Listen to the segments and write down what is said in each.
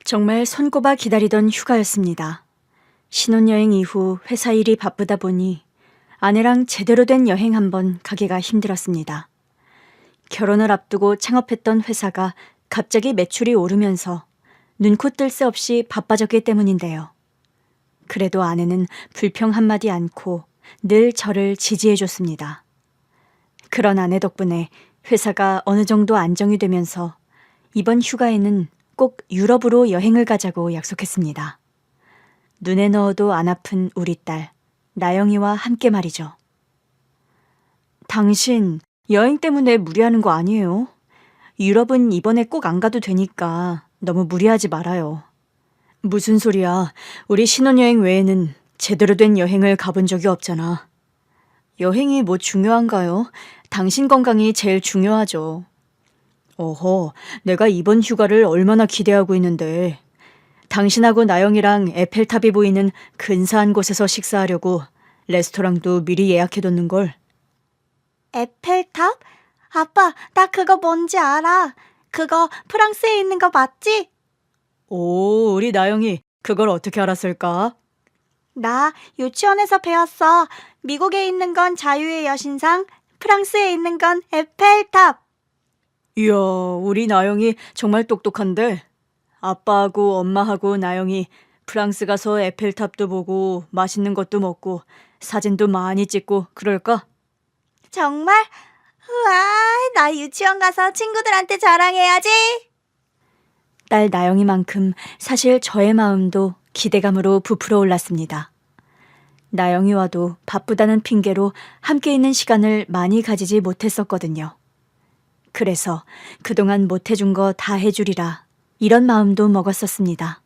정말 손꼽아 기다리던 휴가였습니다. 신혼여행 이후 회사 일이 바쁘다 보니 아내랑 제대로 된 여행 한번 가기가 힘들었습니다. 결혼을 앞두고 창업했던 회사가 갑자기 매출이 오르면서 눈코 뜰 새 없이 바빠졌기 때문인데요. 그래도 아내는 불평 한마디 않고 늘 저를 지지해줬습니다. 그런 아내 덕분에 회사가 어느 정도 안정이 되면서 이번 휴가에는 꼭 유럽으로 여행을 가자고 약속했습니다. 눈에 넣어도 안 아픈 우리 딸, 나영이와 함께 말이죠. 당신 여행 때문에 무리하는 거 아니에요? 유럽은 이번에 꼭 안 가도 되니까 너무 무리하지 말아요. 무슨 소리야. 우리 신혼여행 외에는 제대로 된 여행을 가본 적이 없잖아. 여행이 뭐 중요한가요? 당신 건강이 제일 중요하죠. 어허, 내가 이번 휴가를 얼마나 기대하고 있는데. 당신하고 나영이랑 에펠탑이 보이는 근사한 곳에서 식사하려고 레스토랑도 미리 예약해뒀는걸. 에펠탑? 아빠, 나 그거 뭔지 알아. 그거 프랑스에 있는 거 맞지? 오, 우리 나영이 그걸 어떻게 알았을까? 나 유치원에서 배웠어. 미국에 있는 건 자유의 여신상, 프랑스에 있는 건 에펠탑. 이야, 우리 나영이 정말 똑똑한데. 아빠하고 엄마하고 나영이 프랑스 가서 에펠탑도 보고 맛있는 것도 먹고 사진도 많이 찍고 그럴까? 정말? 우와, 나 유치원 가서 친구들한테 자랑해야지. 딸 나영이만큼 사실 저의 마음도 기대감으로 부풀어 올랐습니다. 나영이와도 바쁘다는 핑계로 함께 있는 시간을 많이 가지지 못했었거든요. 그래서 그동안 못해준 거 다 해주리라 이런 마음도 먹었었습니다.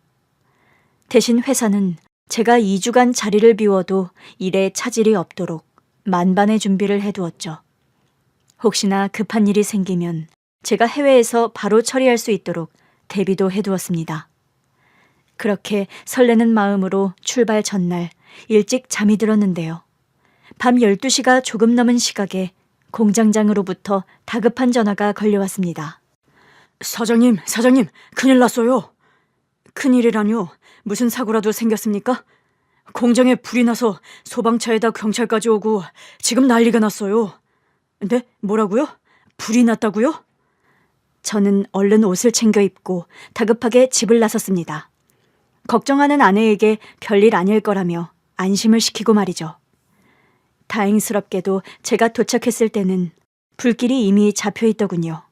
대신 회사는 제가 2주간 자리를 비워도 일에 차질이 없도록 만반의 준비를 해두었죠. 혹시나 급한 일이 생기면 제가 해외에서 바로 처리할 수 있도록 대비도 해두었습니다. 그렇게 설레는 마음으로 출발 전날 일찍 잠이 들었는데요. 밤 12시가 조금 넘은 시각에 공장장으로부터 다급한 전화가 걸려왔습니다. 사장님, 큰일 났어요. 큰일이라뇨? 무슨 사고라도 생겼습니까? 공장에 불이 나서 소방차에다 경찰까지 오고 지금 난리가 났어요. 네? 뭐라고요? 불이 났다고요? 저는 얼른 옷을 챙겨 입고 다급하게 집을 나섰습니다. 걱정하는 아내에게 별일 아닐 거라며 안심을 시키고 말이죠. 다행스럽게도 제가 도착했을 때는 불길이 이미 잡혀 있더군요.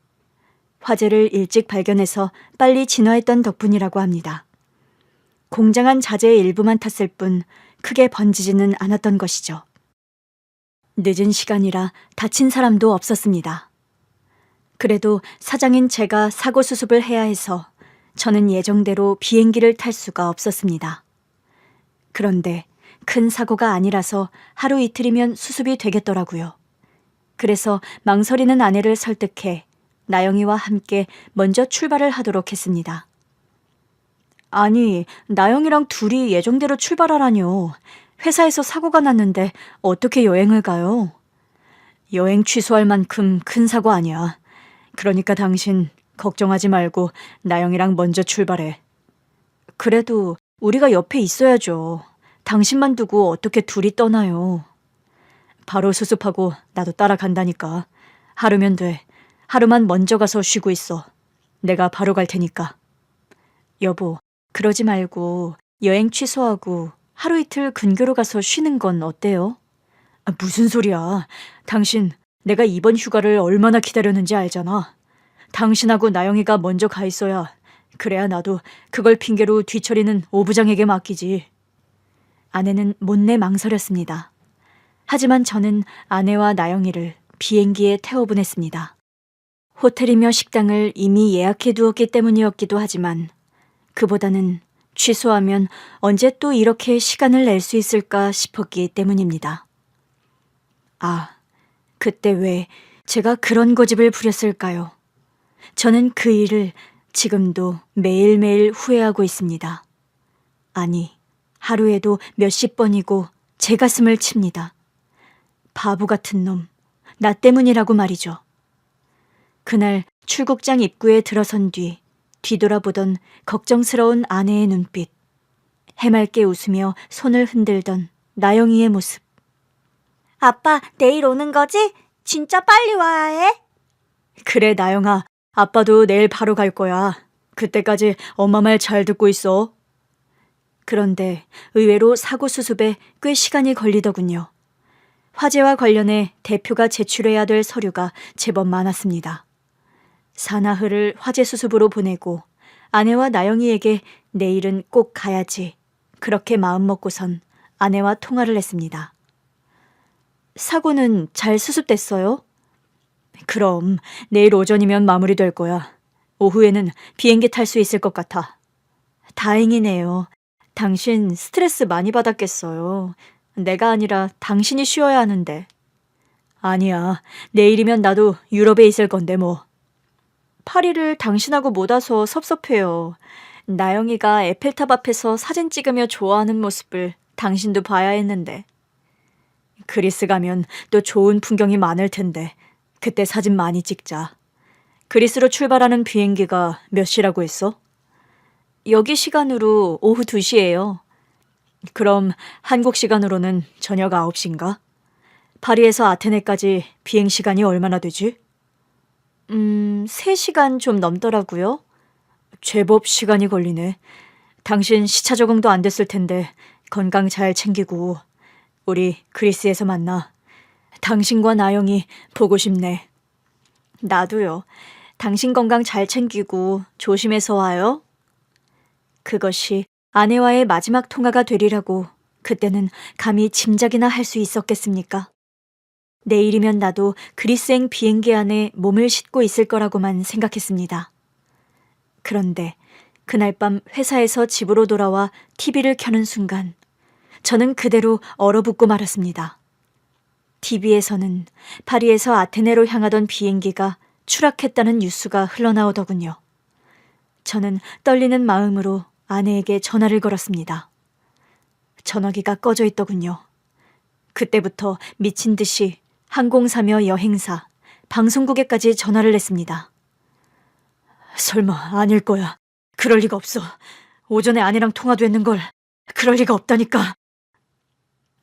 화재를 일찍 발견해서 빨리 진화했던 덕분이라고 합니다. 공장 안 자재의 일부만 탔을 뿐 크게 번지지는 않았던 것이죠. 늦은 시간이라 다친 사람도 없었습니다. 그래도 사장인 제가 사고 수습을 해야 해서 저는 예정대로 비행기를 탈 수가 없었습니다. 그런데 큰 사고가 아니라서 하루 이틀이면 수습이 되겠더라고요. 그래서 망설이는 아내를 설득해 나영이와 함께 먼저 출발을 하도록 했습니다. 아니, 나영이랑 둘이 예정대로 출발하라뇨. 회사에서 사고가 났는데 어떻게 여행을 가요? 여행 취소할 만큼 큰 사고 아니야. 그러니까 당신 걱정하지 말고 나영이랑 먼저 출발해. 그래도 우리가 옆에 있어야죠. 당신만 두고 어떻게 둘이 떠나요. 바로 수습하고 나도 따라간다니까. 하루면 돼. 하루만 먼저 가서 쉬고 있어. 내가 바로 갈 테니까. 여보, 그러지 말고 여행 취소하고 하루 이틀 근교로 가서 쉬는 건 어때요? 무슨 소리야. 당신 내가 이번 휴가를 얼마나 기다렸는지 알잖아. 당신하고 나영이가 먼저 가 있어야 그래야 나도 그걸 핑계로 뒤처리는 오부장에게 맡기지. 아내는 못내 망설였습니다. 하지만 저는 아내와 나영이를 비행기에 태워보냈습니다. 호텔이며 식당을 이미 예약해 두었기 때문이었기도 하지만 그보다는 취소하면 언제 또 이렇게 시간을 낼 수 있을까 싶었기 때문입니다. 아, 그때 왜 제가 그런 고집을 부렸을까요? 저는 그 일을 지금도 매일매일 후회하고 있습니다. 아니, 하루에도 몇십 번이고 제 가슴을 칩니다. 바보 같은 놈, 나 때문이라고 말이죠. 그날 출국장 입구에 들어선 뒤 뒤돌아보던 걱정스러운 아내의 눈빛, 해맑게 웃으며 손을 흔들던 나영이의 모습. 아빠, 내일 오는 거지? 진짜 빨리 와야 해? 그래, 나영아. 아빠도 내일 바로 갈 거야. 그때까지 엄마 말 잘 듣고 있어. 그런데 의외로 사고 수습에 꽤 시간이 걸리더군요. 화재와 관련해 대표가 제출해야 될 서류가 제법 많았습니다. 사나흘을 화재 수습으로 보내고 아내와 나영이에게 내일은 꼭 가야지. 그렇게 마음먹고선 아내와 통화를 했습니다. 사고는 잘 수습됐어요? 그럼 내일 오전이면 마무리될 거야. 오후에는 비행기 탈 수 있을 것 같아. 다행이네요. 당신 스트레스 많이 받았겠어요. 내가 아니라 당신이 쉬어야 하는데. 아니야. 내일이면 나도 유럽에 있을 건데 뭐. 파리를 당신하고 못 와서 섭섭해요. 나영이가 에펠탑 앞에서 사진 찍으며 좋아하는 모습을 당신도 봐야 했는데. 그리스 가면 또 좋은 풍경이 많을 텐데 그때 사진 많이 찍자. 그리스로 출발하는 비행기가 몇 시라고 했어? 여기 시간으로 오후 2시예요. 그럼 한국 시간으로는 저녁 9시인가? 파리에서 아테네까지 비행 시간이 얼마나 되지? 3시간 좀 넘더라고요. 제법 시간이 걸리네. 당신 시차 적응도 안 됐을 텐데 건강 잘 챙기고 우리 그리스에서 만나. 당신과 나영이 보고 싶네. 나도요. 당신 건강 잘 챙기고 조심해서 와요. 그것이 아내와의 마지막 통화가 되리라고 그때는 감히 짐작이나 할 수 있었겠습니까? 내일이면 나도 그리스행 비행기 안에 몸을 싣고 있을 거라고만 생각했습니다. 그런데 그날 밤 회사에서 집으로 돌아와 TV를 켜는 순간 저는 그대로 얼어붙고 말았습니다. TV에서는 파리에서 아테네로 향하던 비행기가 추락했다는 뉴스가 흘러나오더군요. 저는 떨리는 마음으로 아내에게 전화를 걸었습니다. 전화기가 꺼져 있더군요. 그때부터 미친 듯이 항공사며 여행사, 방송국에까지 전화를 했습니다. 설마 아닐 거야. 그럴 리가 없어. 오전에 아내랑 통화도 했는걸. 그럴 리가 없다니까.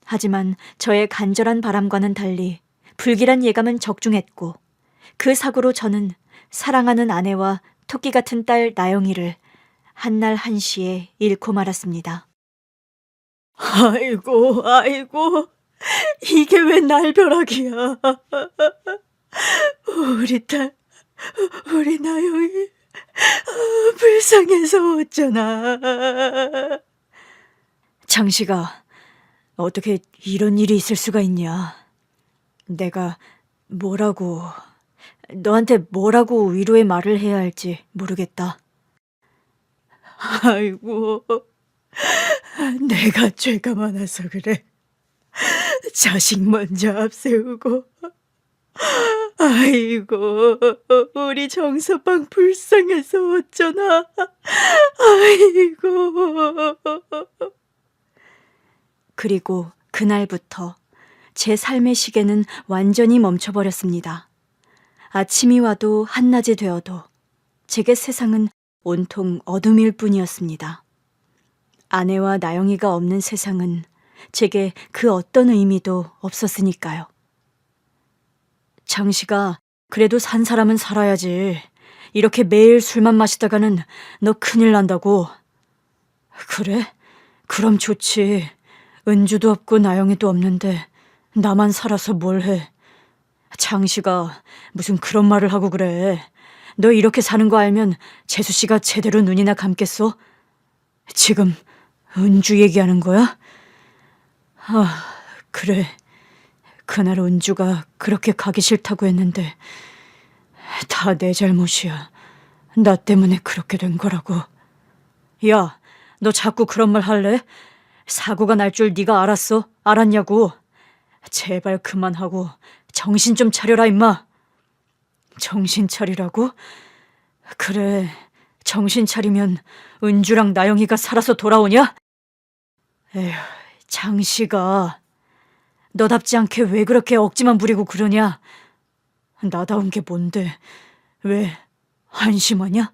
하지만 저의 간절한 바람과는 달리 불길한 예감은 적중했고 그 사고로 저는 사랑하는 아내와 토끼 같은 딸 나영이를 한날 한시에 잃고 말았습니다. 아이고, 아이고, 이게 왜 날벼락이야. 우리 딸, 우리 나영이 불쌍해서 어쩌나. 장씨가 어떻게 이런 일이 있을 수가 있냐. 내가 너한테 뭐라고 위로의 말을 해야 할지 모르겠다. 아이고, 내가 죄가 많아서 그래. 자식 먼저 앞세우고. 아이고, 우리 정서방 불쌍해서 어쩌나. 아이고. 그리고 그날부터 제 삶의 시계는 완전히 멈춰버렸습니다. 아침이 와도 한낮이 되어도 제게 세상은 온통 어둠일 뿐이었습니다. 아내와 나영이가 없는 세상은 제게 그 어떤 의미도 없었으니까요. 장씨가 그래도 산 사람은 살아야지. 이렇게 매일 술만 마시다가는 너 큰일 난다고. 그래? 그럼 좋지. 은주도 없고 나영이도 없는데 나만 살아서 뭘 해. 장씨가 무슨 그런 말을 하고 그래. 너 이렇게 사는 거 알면 재수씨가 제대로 눈이나 감겠어? 지금 은주 얘기하는 거야? 아, 그래. 그날 은주가 그렇게 가기 싫다고 했는데 다 내 잘못이야. 나 때문에 그렇게 된 거라고. 야, 너 자꾸 그런 말 할래? 사고가 날 줄 네가 알았냐고. 제발 그만하고 정신 좀 차려라 임마. 정신 차리라고? 그래, 정신 차리면 은주랑 나영이가 살아서 돌아오냐? 에휴, 장씨가 너답지 않게 왜 그렇게 억지만 부리고 그러냐? 나다운 게 뭔데? 왜 한심하냐?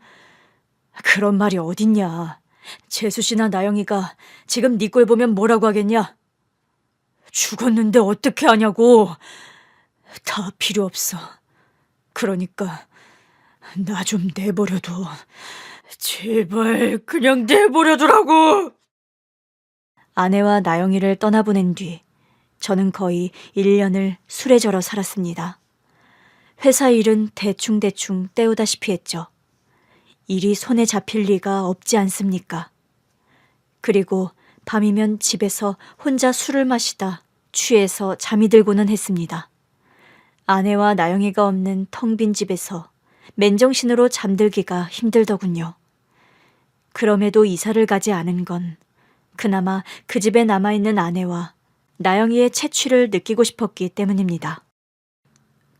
그런 말이 어딨냐. 재수 씨나 나영이가 지금 네 꼴 보면 뭐라고 하겠냐? 죽었는데 어떻게 하냐고. 다 필요 없어. 그러니까 나 좀 내버려둬. 제발 그냥 내버려두라고. 아내와 나영이를 떠나보낸 뒤 저는 거의 1년을 술에 절어 살았습니다. 회사 일은 대충대충 때우다시피 했죠. 일이 손에 잡힐 리가 없지 않습니까? 그리고 밤이면 집에서 혼자 술을 마시다 취해서 잠이 들고는 했습니다. 아내와 나영이가 없는 텅 빈 집에서 맨정신으로 잠들기가 힘들더군요. 그럼에도 이사를 가지 않은 건 그나마 그 집에 남아있는 아내와 나영이의 채취를 느끼고 싶었기 때문입니다.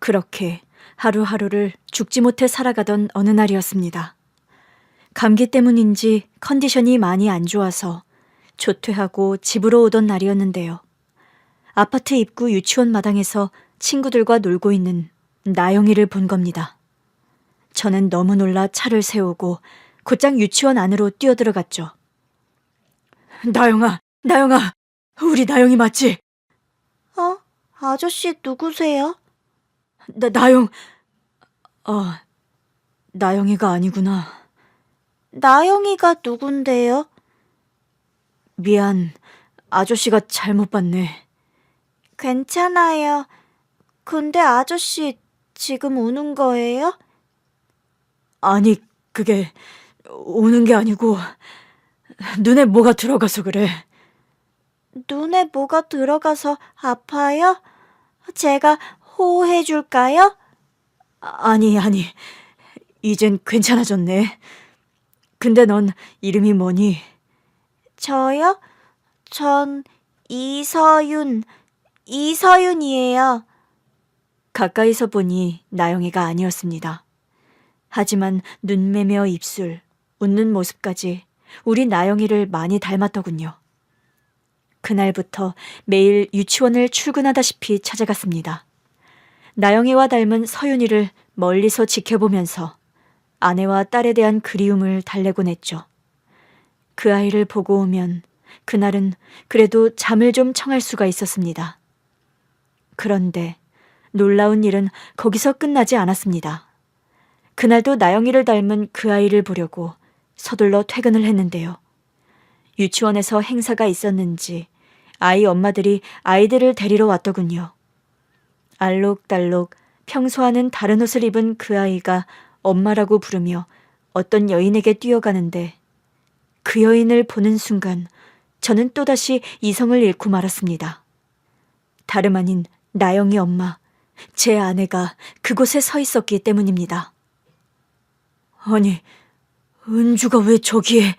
그렇게 하루하루를 죽지 못해 살아가던 어느 날이었습니다. 감기 때문인지 컨디션이 많이 안 좋아서 조퇴하고 집으로 오던 날이었는데요. 아파트 입구 유치원 마당에서 친구들과 놀고 있는 나영이를 본 겁니다. 저는 너무 놀라 차를 세우고 곧장 유치원 안으로 뛰어들어갔죠. 나영아, 우리 나영이 맞지? 아저씨 누구세요? 나영, 나영이가 아니구나. 나영이가 누군데요? 미안, 아저씨가 잘못 봤네. 괜찮아요. 근데 아저씨 지금 우는 거예요? 아니, 그게 우는 게 아니고 눈에 뭐가 들어가서 그래. 눈에 뭐가 들어가서 아파요? 제가 호호해 줄까요? 아니, 이젠 괜찮아졌네. 근데 넌 이름이 뭐니? 저요? 전 이서윤이에요. 가까이서 보니 나영이가 아니었습니다. 하지만 눈매며 입술, 웃는 모습까지 우리 나영이를 많이 닮았더군요. 그날부터 매일 유치원을 출근하다시피 찾아갔습니다. 나영이와 닮은 서윤이를 멀리서 지켜보면서 아내와 딸에 대한 그리움을 달래곤 했죠. 그 아이를 보고 오면 그날은 그래도 잠을 좀 청할 수가 있었습니다. 그런데 놀라운 일은 거기서 끝나지 않았습니다. 그날도 나영이를 닮은 그 아이를 보려고 서둘러 퇴근을 했는데요. 유치원에서 행사가 있었는지 아이 엄마들이 아이들을 데리러 왔더군요. 알록달록 평소와는 다른 옷을 입은 그 아이가 엄마라고 부르며 어떤 여인에게 뛰어가는데 그 여인을 보는 순간 저는 또다시 이성을 잃고 말았습니다. 다름 아닌 나영이 엄마, 제 아내가 그곳에 서 있었기 때문입니다. 아니, 은주가 왜 저기에...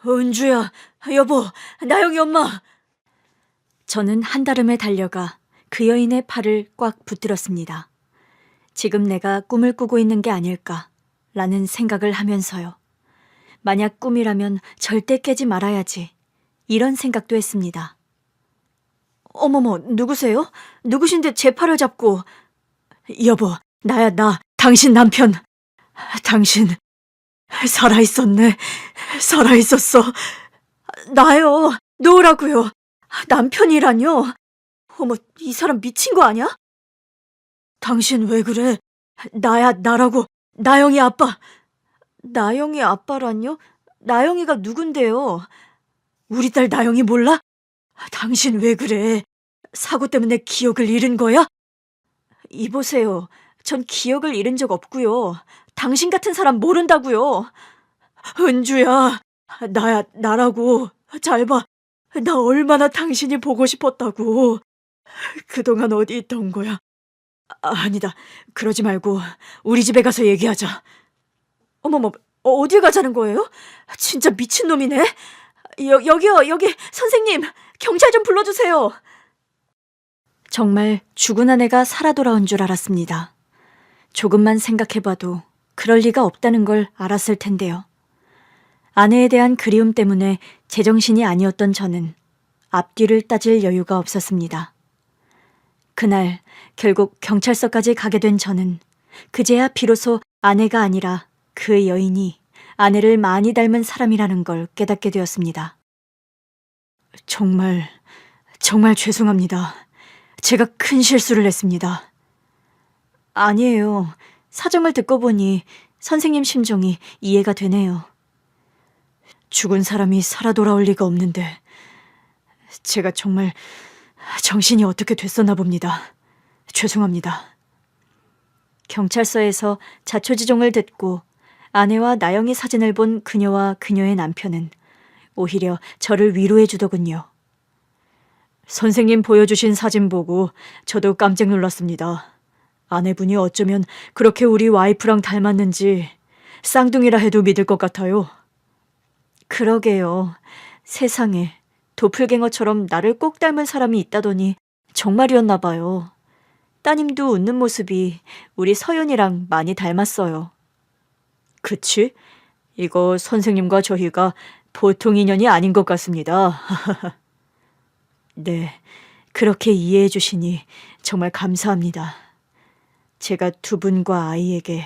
은주야, 여보, 나영이 엄마! 저는 한달음에 달려가 그 여인의 팔을 꽉 붙들었습니다. 지금 내가 꿈을 꾸고 있는 게 아닐까라는 생각을 하면서요. 만약 꿈이라면 절대 깨지 말아야지. 이런 생각도 했습니다. 어머머, 누구세요? 누구신데 제 팔을 잡고... 여보, 나야, 당신 남편. 당신 살아있었네. 살아있었어. 나요. 놓으라고요. 남편이라뇨. 어머, 이 사람 미친 거 아니야? 당신 왜 그래? 나라고. 나영이 아빠. 나영이 아빠라뇨? 나영이가 누군데요? 우리 딸 나영이 몰라? 당신 왜 그래? 사고 때문에 기억을 잃은 거야? 이보세요. 전 기억을 잃은 적 없고요. 당신 같은 사람 모른다고요. 은주야, 나라고. 잘 봐. 나 얼마나 당신이 보고 싶었다고. 그동안 어디 있던 거야? 아니다. 그러지 말고 우리 집에 가서 얘기하자. 어머머, 어딜 가자는 거예요? 진짜 미친놈이네. 여기요, 여기. 선생님, 경찰 좀 불러주세요. 정말 죽은 아내가 살아 돌아온 줄 알았습니다. 조금만 생각해봐도 그럴 리가 없다는 걸 알았을 텐데요. 아내에 대한 그리움 때문에 제정신이 아니었던 저는 앞뒤를 따질 여유가 없었습니다. 그날 결국 경찰서까지 가게 된 저는 그제야 비로소 아내가 아니라 그 여인이 아내를 많이 닮은 사람이라는 걸 깨닫게 되었습니다. 정말 죄송합니다. 제가 큰 실수를 했습니다. 아니에요. 사정을 듣고 보니 선생님 심정이 이해가 되네요. 죽은 사람이 살아 돌아올 리가 없는데 제가 정말 정신이 어떻게 됐었나 봅니다. 죄송합니다. 경찰서에서 자초지종을 듣고 아내와 나영이 사진을 본 그녀와 그녀의 남편은 오히려 저를 위로해 주더군요. 선생님 보여주신 사진 보고 저도 깜짝 놀랐습니다. 아내분이 어쩌면 그렇게 우리 와이프랑 닮았는지 쌍둥이라 해도 믿을 것 같아요. 그러게요. 세상에 도플갱어처럼 나를 꼭 닮은 사람이 있다더니 정말이었나 봐요. 따님도 웃는 모습이 우리 서윤이랑 많이 닮았어요. 그치? 이거 선생님과 저희가 보통 인연이 아닌 것 같습니다. 네, 그렇게 이해해 주시니 정말 감사합니다. 제가 두 분과 아이에게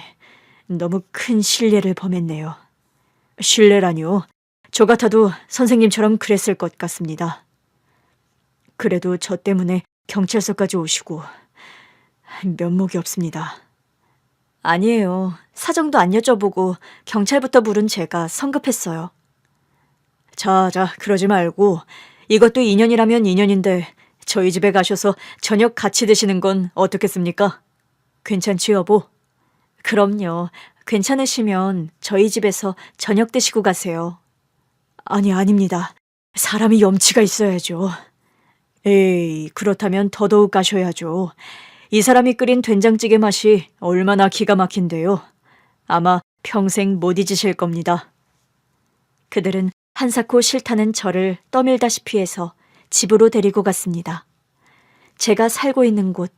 너무 큰 신뢰를 범했네요. 신뢰라니요? 저 같아도 선생님처럼 그랬을 것 같습니다. 그래도 저 때문에 경찰서까지 오시고 면목이 없습니다. 아니에요. 사정도 안 여쭤보고 경찰부터 부른 제가 성급했어요. 자, 그러지 말고 이것도 인연이라면 인연인데 저희 집에 가셔서 저녁 같이 드시는 건 어떻겠습니까? 괜찮지, 여보? 그럼요. 괜찮으시면 저희 집에서 저녁 드시고 가세요. 아니, 아닙니다. 사람이 염치가 있어야죠. 에이, 그렇다면 더더욱 가셔야죠. 이 사람이 끓인 된장찌개 맛이 얼마나 기가 막힌데요. 아마 평생 못 잊으실 겁니다. 그들은 한사코 싫다는 저를 떠밀다시피 해서 집으로 데리고 갔습니다. 제가 살고 있는 곳,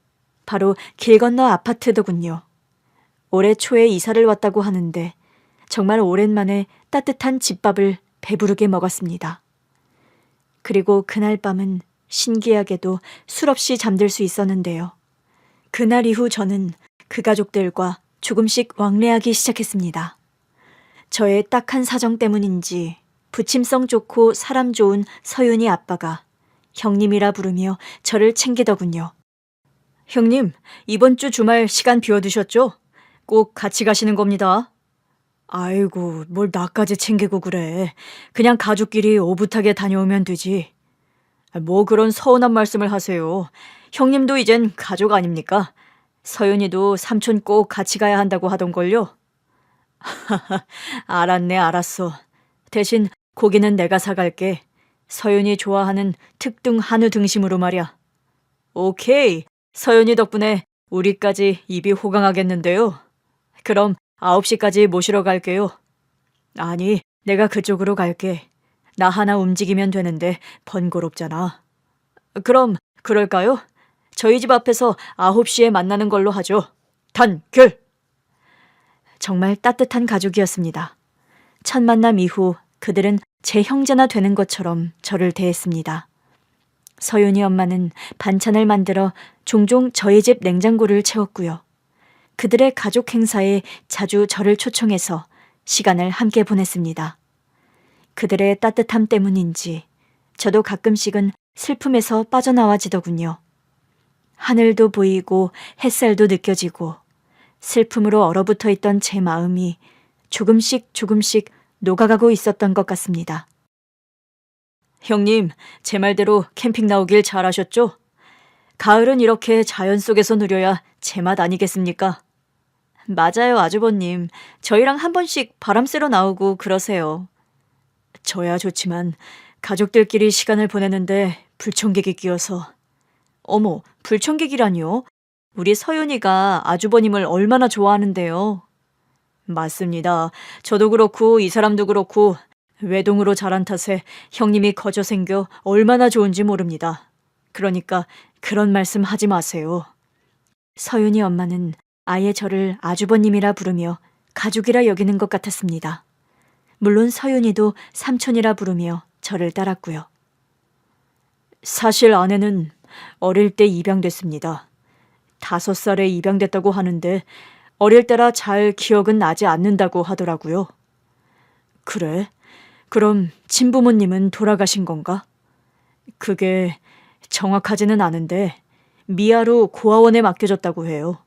바로 길 건너 아파트더군요. 올해 초에 이사를 왔다고 하는데 정말 오랜만에 따뜻한 집밥을 배부르게 먹었습니다. 그리고 그날 밤은 신기하게도 술 없이 잠들 수 있었는데요. 그날 이후 저는 그 가족들과 조금씩 왕래하기 시작했습니다. 저의 딱한 사정 때문인지 부침성 좋고 사람 좋은 서윤이 아빠가 형님이라 부르며 저를 챙기더군요. 형님, 이번 주 주말 시간 비워두셨죠? 꼭 같이 가시는 겁니다. 아이고, 뭘 나까지 챙기고 그래. 그냥 가족끼리 오붓하게 다녀오면 되지. 뭐 그런 서운한 말씀을 하세요. 형님도 이젠 가족 아닙니까? 서윤이도 삼촌 꼭 같이 가야 한다고 하던걸요. 알았네, 알았어. 대신 고기는 내가 사갈게. 서윤이 좋아하는 특등 한우 등심으로 말이야. 오케이. 서윤이 덕분에 우리까지 입이 호강하겠는데요. 그럼 9시까지 모시러 갈게요. 아니, 내가 그쪽으로 갈게. 나 하나 움직이면 되는데 번거롭잖아. 그럼 그럴까요? 저희 집 앞에서 9시에 만나는 걸로 하죠. 단결! 정말 따뜻한 가족이었습니다. 첫 만남 이후 그들은 제 형제나 되는 것처럼 저를 대했습니다. 서윤이 엄마는 반찬을 만들어 종종 저희 집 냉장고를 채웠고요. 그들의 가족 행사에 자주 저를 초청해서 시간을 함께 보냈습니다. 그들의 따뜻함 때문인지 저도 가끔씩은 슬픔에서 빠져나와지더군요. 하늘도 보이고 햇살도 느껴지고 슬픔으로 얼어붙어 있던 제 마음이 조금씩 녹아가고 있었던 것 같습니다. 형님, 제 말대로 캠핑 나오길 잘하셨죠? 가을은 이렇게 자연 속에서 누려야 제맛 아니겠습니까? 맞아요, 아주버님. 저희랑 한 번씩 바람 쐬러 나오고 그러세요. 저야 좋지만 가족들끼리 시간을 보내는데 불청객이 끼어서. 어머, 불청객이라니요? 우리 서윤이가 아주버님을 얼마나 좋아하는데요. 맞습니다. 저도 그렇고 이 사람도 그렇고 외동으로 자란 탓에 형님이 거저 생겨 얼마나 좋은지 모릅니다. 그러니까 그런 말씀 하지 마세요. 서윤이 엄마는 아예 저를 아주버님이라 부르며 가족이라 여기는 것 같았습니다. 물론 서윤이도 삼촌이라 부르며 저를 따랐고요. 사실 아내는 어릴 때 입양됐습니다. 5살에 입양됐다고 하는데 어릴 때라 잘 기억은 나지 않는다고 하더라고요. 그래? 그럼 친부모님은 돌아가신 건가? 그게 정확하지는 않은데 미아로 고아원에 맡겨졌다고 해요.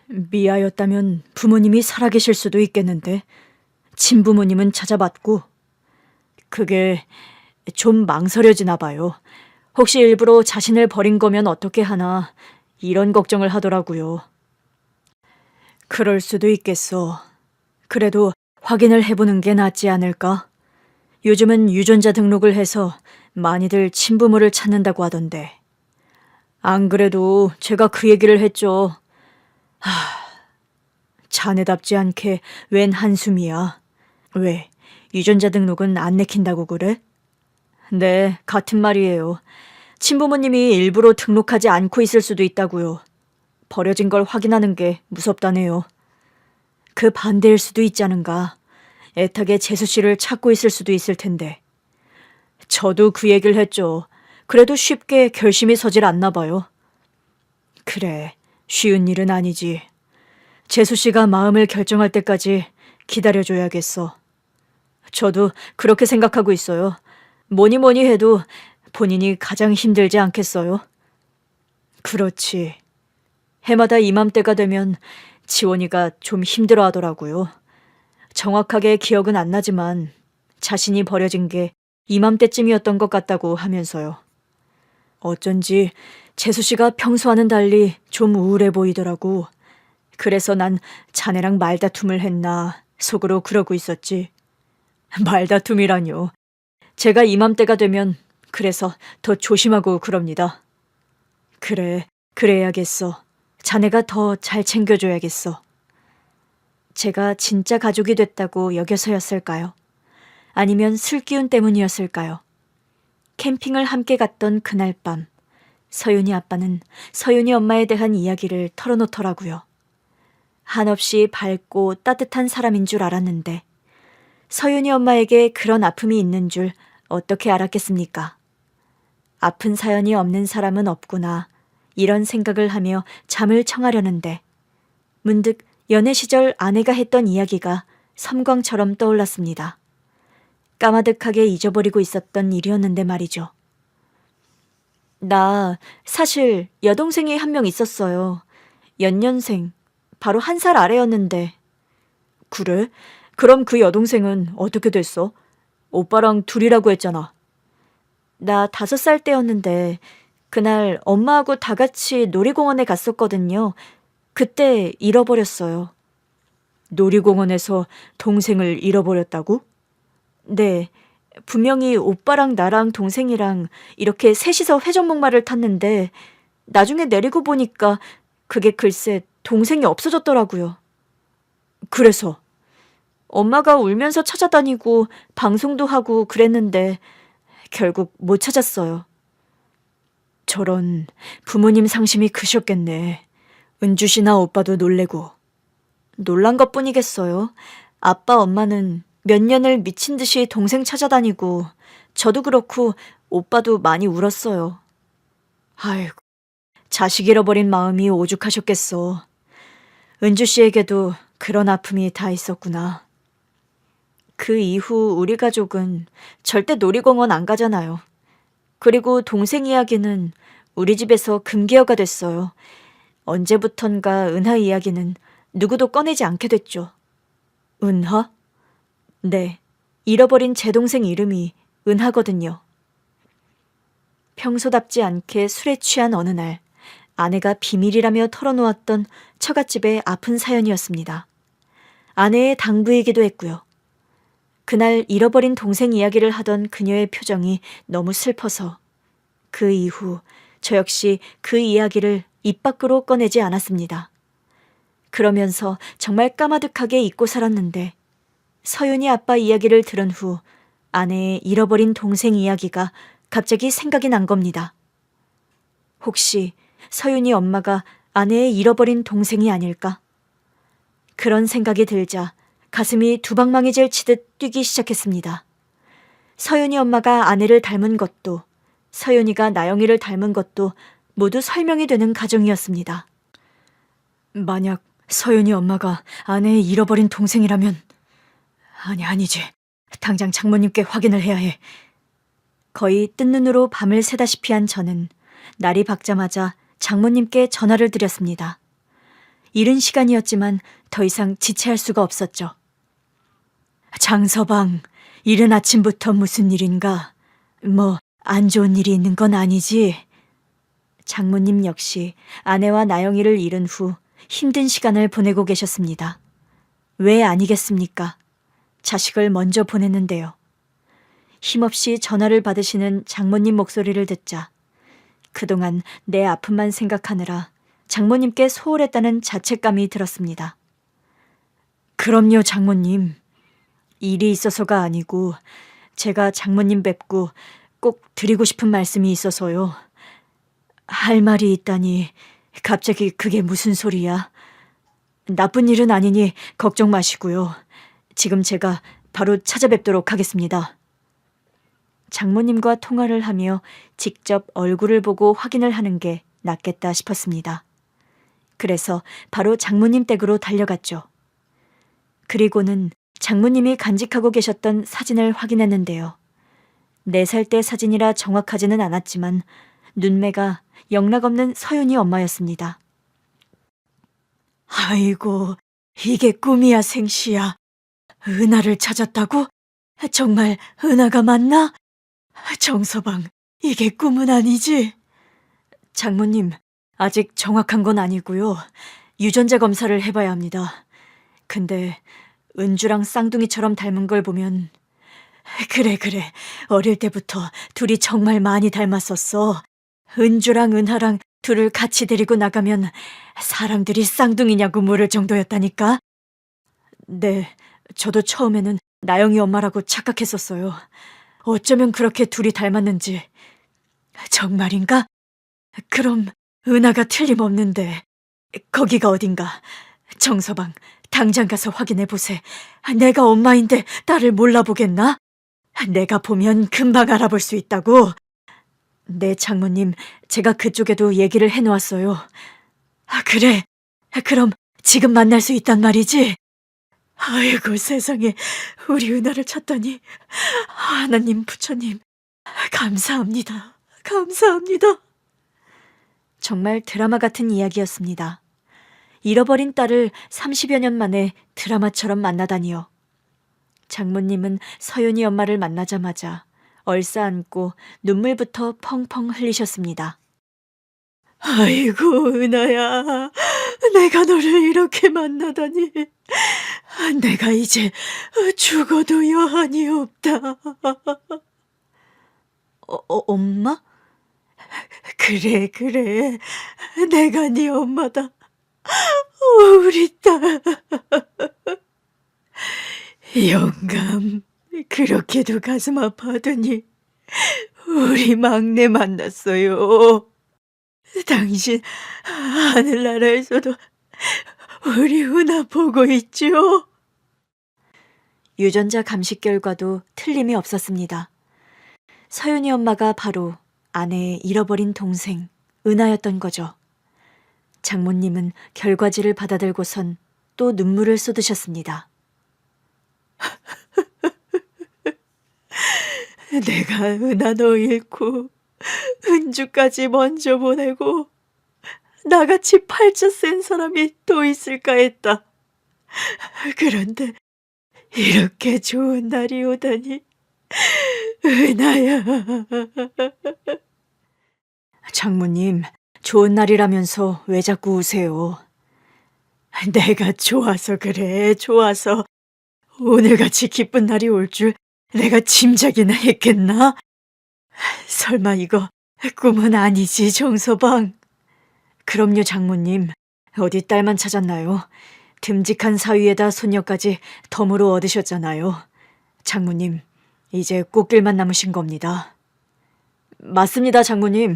미아였다면 부모님이 살아계실 수도 있겠는데 친부모님은 찾아봤고 그게 좀 망설여지나 봐요. 혹시 일부러 자신을 버린 거면 어떻게 하나 이런 걱정을 하더라고요. 그럴 수도 있겠어. 그래도 확인을 해보는 게 낫지 않을까? 요즘은 유전자 등록을 해서 많이들 친부모를 찾는다고 하던데. 안 그래도 제가 그 얘기를 했죠. 자네답지 않게 웬 한숨이야. 왜, 유전자 등록은 안 내킨다고 그래? 네, 같은 말이에요. 친부모님이 일부러 등록하지 않고 있을 수도 있다고요. 버려진 걸 확인하는 게 무섭다네요. 그 반대일 수도 있잖은가. 애타게 재수 씨를 찾고 있을 수도 있을 텐데. 저도 그 얘기를 했죠. 그래도 쉽게 결심이 서질 않나 봐요. 그래, 쉬운 일은 아니지. 재수 씨가 마음을 결정할 때까지 기다려줘야겠어. 저도 그렇게 생각하고 있어요. 뭐니 뭐니 해도 본인이 가장 힘들지 않겠어요? 그렇지. 해마다 이맘때가 되면 지원이가 좀 힘들어 하더라고요. 정확하게 기억은 안 나지만 자신이 버려진 게 이맘때쯤이었던 것 같다고 하면서요. 어쩐지 재수 씨가 평소와는 달리 좀 우울해 보이더라고. 그래서 난 자네랑 말다툼을 했나 속으로 그러고 있었지. 말다툼이라뇨. 제가 이맘때가 되면 그래서 더 조심하고 그럽니다. 그래, 그래야겠어. 자네가 더 잘 챙겨줘야겠어. 제가 진짜 가족이 됐다고 여겨서였을까요? 아니면 슬기운 때문이었을까요? 캠핑을 함께 갔던 그날 밤, 서윤이 아빠는 서윤이 엄마에 대한 이야기를 털어놓더라고요. 한없이 밝고 따뜻한 사람인 줄 알았는데 서윤이 엄마에게 그런 아픔이 있는 줄 어떻게 알았겠습니까? 아픈 사연이 없는 사람은 없구나 이런 생각을 하며 잠을 청하려는데 문득 연애 시절 아내가 했던 이야기가 섬광처럼 떠올랐습니다. 까마득하게 잊어버리고 있었던 일이었는데 말이죠. 나 사실 여동생이 한 명 있었어요. 연년생, 바로 1살 아래였는데. 그래? 그럼 그 여동생은 어떻게 됐어? 오빠랑 둘이라고 했잖아. 나 5살 때였는데 그날 엄마하고 다 같이 놀이공원에 갔었거든요. 그때 잃어버렸어요. 놀이공원에서 동생을 잃어버렸다고? 네, 분명히 오빠랑 나랑 동생이랑 이렇게 셋이서 회전목마를 탔는데 나중에 내리고 보니까 그게 글쎄 동생이 없어졌더라고요. 그래서? 엄마가 울면서 찾아다니고 방송도 하고 그랬는데 결국 못 찾았어요. 저런 부모님 상심이 크셨겠네. 은주 씨나 오빠도 놀래고. 놀란 것뿐이겠어요. 아빠 엄마는 몇 년을 미친 듯이 동생 찾아다니고 저도 그렇고 오빠도 많이 울었어요. 아이고, 자식 잃어버린 마음이 오죽하셨겠어. 은주 씨에게도 그런 아픔이 다 있었구나. 그 이후 우리 가족은 절대 놀이공원 안 가잖아요. 그리고 동생 이야기는 우리 집에서 금기어가 됐어요. 언제부턴가 은하 이야기는 누구도 꺼내지 않게 됐죠. 은하? 네, 잃어버린 제 동생 이름이 은하거든요. 평소답지 않게 술에 취한 어느 날 아내가 비밀이라며 털어놓았던 처갓집의 아픈 사연이었습니다. 아내의 당부이기도 했고요. 그날 잃어버린 동생 이야기를 하던 그녀의 표정이 너무 슬퍼서 그 이후 저 역시 그 이야기를 입 밖으로 꺼내지 않았습니다. 그러면서 정말 까마득하게 잊고 살았는데 서윤이 아빠 이야기를 들은 후 아내의 잃어버린 동생 이야기가 갑자기 생각이 난 겁니다. 혹시 서윤이 엄마가 아내의 잃어버린 동생이 아닐까? 그런 생각이 들자 가슴이 두방망이질 치듯 뛰기 시작했습니다. 서윤이 엄마가 아내를 닮은 것도 서윤이가 나영이를 닮은 것도 모두 설명이 되는 가정이었습니다. 만약 서윤이 엄마가 아내의 잃어버린 동생이라면 아니지. 당장 장모님께 확인을 해야 해. 거의 뜬 눈으로 밤을 새다시피 한 저는 날이 밝자마자 장모님께 전화를 드렸습니다. 이른 시간이었지만 더 이상 지체할 수가 없었죠. 장서방, 이른 아침부터 무슨 일인가? 뭐 안 좋은 일이 있는 건 아니지? 장모님 역시 아내와 나영이를 잃은 후 힘든 시간을 보내고 계셨습니다. 왜 아니겠습니까? 자식을 먼저 보냈는데요. 힘없이 전화를 받으시는 장모님 목소리를 듣자 그동안 내 아픔만 생각하느라 장모님께 소홀했다는 자책감이 들었습니다. 그럼요, 장모님. 일이 있어서가 아니고 제가 장모님 뵙고 꼭 드리고 싶은 말씀이 있어서요. 할 말이 있다니 갑자기 그게 무슨 소리야? 나쁜 일은 아니니 걱정 마시고요. 지금 제가 바로 찾아뵙도록 하겠습니다. 장모님과 통화를 하며 직접 얼굴을 보고 확인을 하는 게 낫겠다 싶었습니다. 그래서 바로 장모님 댁으로 달려갔죠. 그리고는 장모님이 간직하고 계셨던 사진을 확인했는데요. 4살 때 사진이라 정확하지는 않았지만 눈매가 영락없는 서윤이 엄마였습니다. 아이고, 이게 꿈이야 생시야. 은하를 찾았다고? 정말 은하가 맞나? 정서방, 이게 꿈은 아니지? 장모님, 아직 정확한 건 아니고요. 유전자 검사를 해봐야 합니다. 근데 은주랑 쌍둥이처럼 닮은 걸 보면 그래. 어릴 때부터 둘이 정말 많이 닮았었어. 은주랑 은하랑 둘을 같이 데리고 나가면 사람들이 쌍둥이냐고 물을 정도였다니까. 네, 저도 처음에는 나영이 엄마라고 착각했었어요. 어쩌면 그렇게 둘이 닮았는지. 정말인가? 그럼 은하가 틀림없는데 거기가 어딘가. 정서방, 당장 가서 확인해 보세. 내가 엄마인데 딸을 몰라보겠나? 내가 보면 금방 알아볼 수 있다고. 네, 장모님, 제가 그쪽에도 얘기를 해놓았어요. 그래. 그럼 지금 만날 수 있단 말이지? 아이고 세상에, 우리 은하를 찾다니. 하나님, 부처님, 감사합니다. 정말 드라마 같은 이야기였습니다. 잃어버린 딸을 30여 년 만에 드라마처럼 만나다니요. 장모님은 서윤이 엄마를 만나자마자 얼싸안고 눈물부터 펑펑 흘리셨습니다. 아이고 은하야, 내가 너를 이렇게 만나다니. 내가 이제 죽어도 여한이 없다. 엄마? 그래. 내가 네 엄마다. 우리 딸. 영감, 그렇게도 가슴 아파하더니 우리 막내 만났어요. 당신 하늘나라에서도 우리 은하 보고 있죠? 유전자 감식 결과도 틀림이 없었습니다. 서윤이 엄마가 바로 아내의 잃어버린 동생 은하였던 거죠. 장모님은 결과지를 받아들고선 또 눈물을 쏟으셨습니다. 내가 은하 너 잃고 은주까지 먼저 보내고 나같이 팔자 센 사람이 또 있을까 했다. 그런데 이렇게 좋은 날이 오다니. 은하야. 장모님, 좋은 날이라면서 왜 자꾸 우세요? 내가 좋아서 그래, 좋아서. 오늘같이 기쁜 날이 올 줄 내가 짐작이나 했겠나? 설마 이거 꿈은 아니지, 정서방? 그럼요, 장모님. 어디 딸만 찾았나요? 듬직한 사위에다 손녀까지 덤으로 얻으셨잖아요. 장모님, 이제 꽃길만 남으신 겁니다. 맞습니다, 장모님.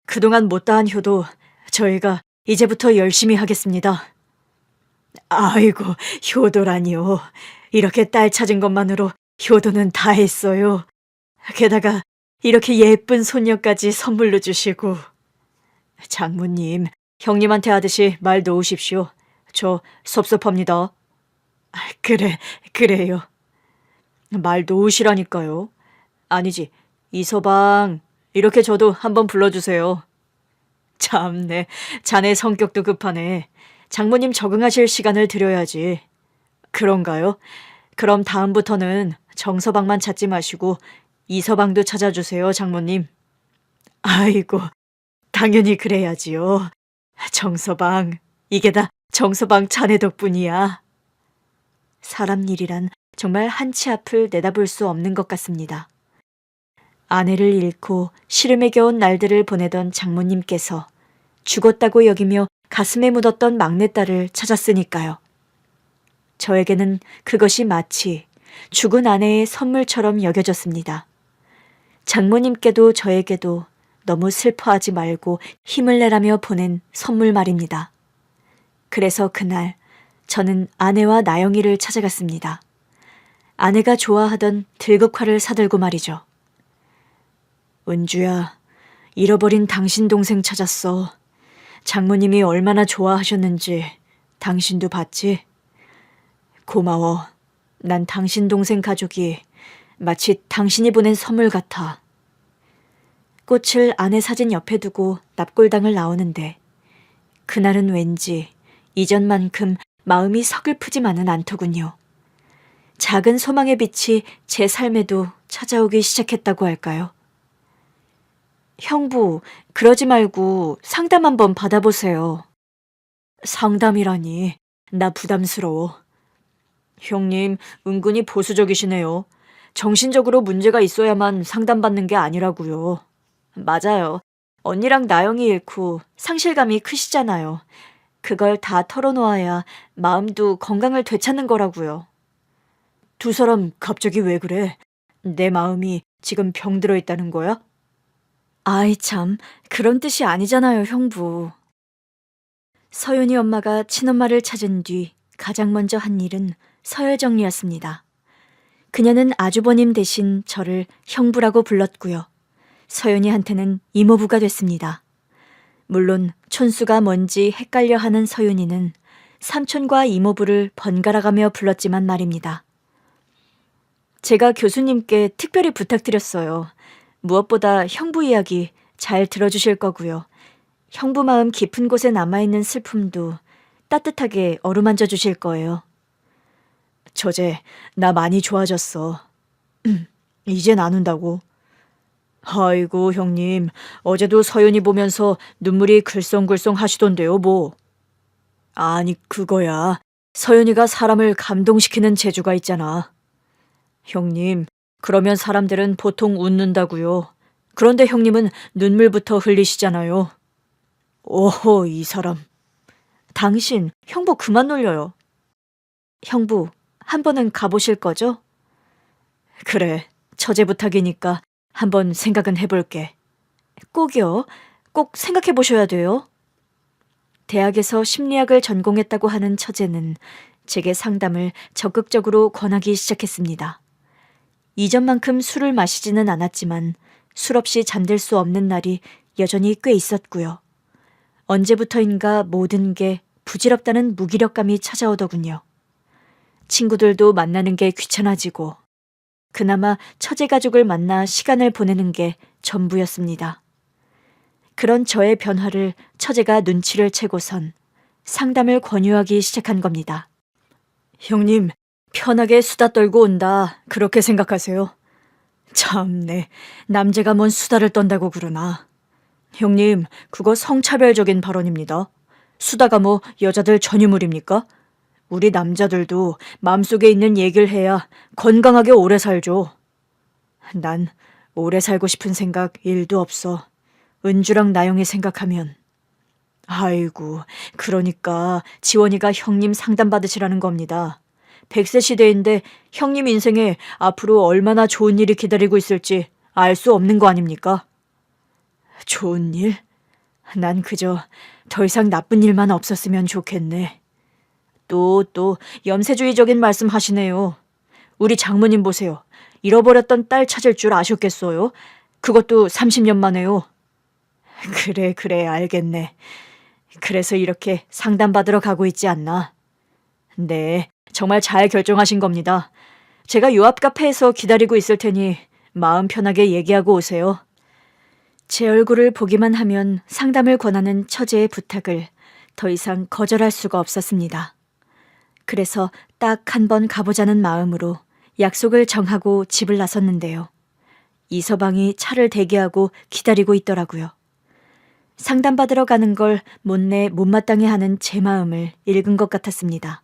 그동안 못다한 효도 저희가 이제부터 열심히 하겠습니다. 아이고, 효도라니요. 이렇게 딸 찾은 것만으로 효도는 다 했어요. 게다가 이렇게 예쁜 손녀까지 선물로 주시고. 장모님, 형님한테 하듯이 말 놓으십시오. 저 섭섭합니다. 그래요. 말 놓으시라니까요. 아니지, 이서방, 이렇게 저도 한번 불러주세요. 참네, 자네 성격도 급하네. 장모님 적응하실 시간을 드려야지. 그런가요? 그럼 다음부터는 정서방만 찾지 마시고 이서방도 찾아주세요, 장모님. 아이고, 당연히 그래야지요. 정서방, 이게 다 정서방 자네 덕분이야. 사람 일이란 정말 한치 앞을 내다볼 수 없는 것 같습니다. 아내를 잃고 시름에 겨운 날들을 보내던 장모님께서 죽었다고 여기며 가슴에 묻었던 막내딸을 찾았으니까요. 저에게는 그것이 마치 죽은 아내의 선물처럼 여겨졌습니다. 장모님께도 저에게도 너무 슬퍼하지 말고 힘을 내라며 보낸 선물 말입니다. 그래서 그날 저는 아내와 나영이를 찾아갔습니다. 아내가 좋아하던 들국화를 사들고 말이죠. 은주야, 잃어버린 당신 동생 찾았어. 장모님이 얼마나 좋아하셨는지 당신도 봤지? 고마워. 난 당신 동생 가족이 마치 당신이 보낸 선물 같아. 꽃을 아내 사진 옆에 두고 납골당을 나오는데 그날은 왠지 이전만큼 마음이 서글프지만은 않더군요. 작은 소망의 빛이 제 삶에도 찾아오기 시작했다고 할까요? 형부, 그러지 말고 상담 한번 받아보세요. 상담이라니, 나 부담스러워. 형님, 은근히 보수적이시네요. 정신적으로 문제가 있어야만 상담받는 게 아니라고요. 맞아요. 언니랑 나영이 잃고 상실감이 크시잖아요. 그걸 다 털어놓아야 마음도 건강을 되찾는 거라고요. 두 사람 갑자기 왜 그래? 내 마음이 지금 병들어 있다는 거야? 아이 참, 그런 뜻이 아니잖아요, 형부. 서윤이 엄마가 친엄마를 찾은 뒤 가장 먼저 한 일은 서열 정리였습니다. 그녀는 아주버님 대신 저를 형부라고 불렀고요. 서윤이한테는 이모부가 됐습니다. 물론 촌수가 뭔지 헷갈려 하는 서윤이는 삼촌과 이모부를 번갈아가며 불렀지만 말입니다. 제가 교수님께 특별히 부탁드렸어요. 무엇보다 형부 이야기 잘 들어주실 거고요. 형부 마음 깊은 곳에 남아있는 슬픔도 따뜻하게 어루만져 주실 거예요. 저제, 나 많이 좋아졌어. 이젠 안 운다고. 아이고, 형님, 어제도 서윤이 보면서 눈물이 글썽글썽 하시던데요, 뭐. 아니, 그거야. 서윤이가 사람을 감동시키는 재주가 있잖아. 형님, 그러면 사람들은 보통 웃는다고요. 그런데 형님은 눈물부터 흘리시잖아요. 오호, 이 사람. 당신, 형부 그만 놀려요. 형부, 한 번은 가보실 거죠? 그래, 처제 부탁이니까 한번 생각은 해볼게. 꼭이요? 꼭 생각해 보셔야 돼요. 대학에서 심리학을 전공했다고 하는 처제는 제게 상담을 적극적으로 권하기 시작했습니다. 이전만큼 술을 마시지는 않았지만 술 없이 잠들 수 없는 날이 여전히 꽤 있었고요. 언제부터인가 모든 게 부질없다는 무기력감이 찾아오더군요. 친구들도 만나는 게 귀찮아지고 그나마 처제 가족을 만나 시간을 보내는 게 전부였습니다. 그런 저의 변화를 처제가 눈치를 채고선 상담을 권유하기 시작한 겁니다. 형님, 편하게 수다 떨고 온다. 그렇게 생각하세요? 참네, 남자가 뭔 수다를 떤다고 그러나. 형님, 그거 성차별적인 발언입니다. 수다가 뭐 여자들 전유물입니까? 우리 남자들도 마음속에 있는 얘기를 해야 건강하게 오래 살죠. 난 오래 살고 싶은 생각 1도 없어. 은주랑 나영이 생각하면. 아이고, 그러니까 지원이가 형님 상담받으시라는 겁니다. 100세 시대인데 형님 인생에 앞으로 얼마나 좋은 일이 기다리고 있을지 알 수 없는 거 아닙니까? 좋은 일? 난 그저 더 이상 나쁜 일만 없었으면 좋겠네. 또 염세주의적인 말씀 하시네요. 우리 장모님 보세요. 잃어버렸던 딸 찾을 줄 아셨겠어요? 그것도 30년 만에요. 그래, 알겠네. 그래서 이렇게 상담받으러 가고 있지 않나? 네, 정말 잘 결정하신 겁니다. 제가 요 앞 카페에서 기다리고 있을 테니 마음 편하게 얘기하고 오세요. 제 얼굴을 보기만 하면 상담을 권하는 처제의 부탁을 더 이상 거절할 수가 없었습니다. 그래서 딱 한 번 가보자는 마음으로 약속을 정하고 집을 나섰는데요. 이서방이 차를 대기하고 기다리고 있더라고요. 상담받으러 가는 걸 못내 못마땅해 하는 제 마음을 읽은 것 같았습니다.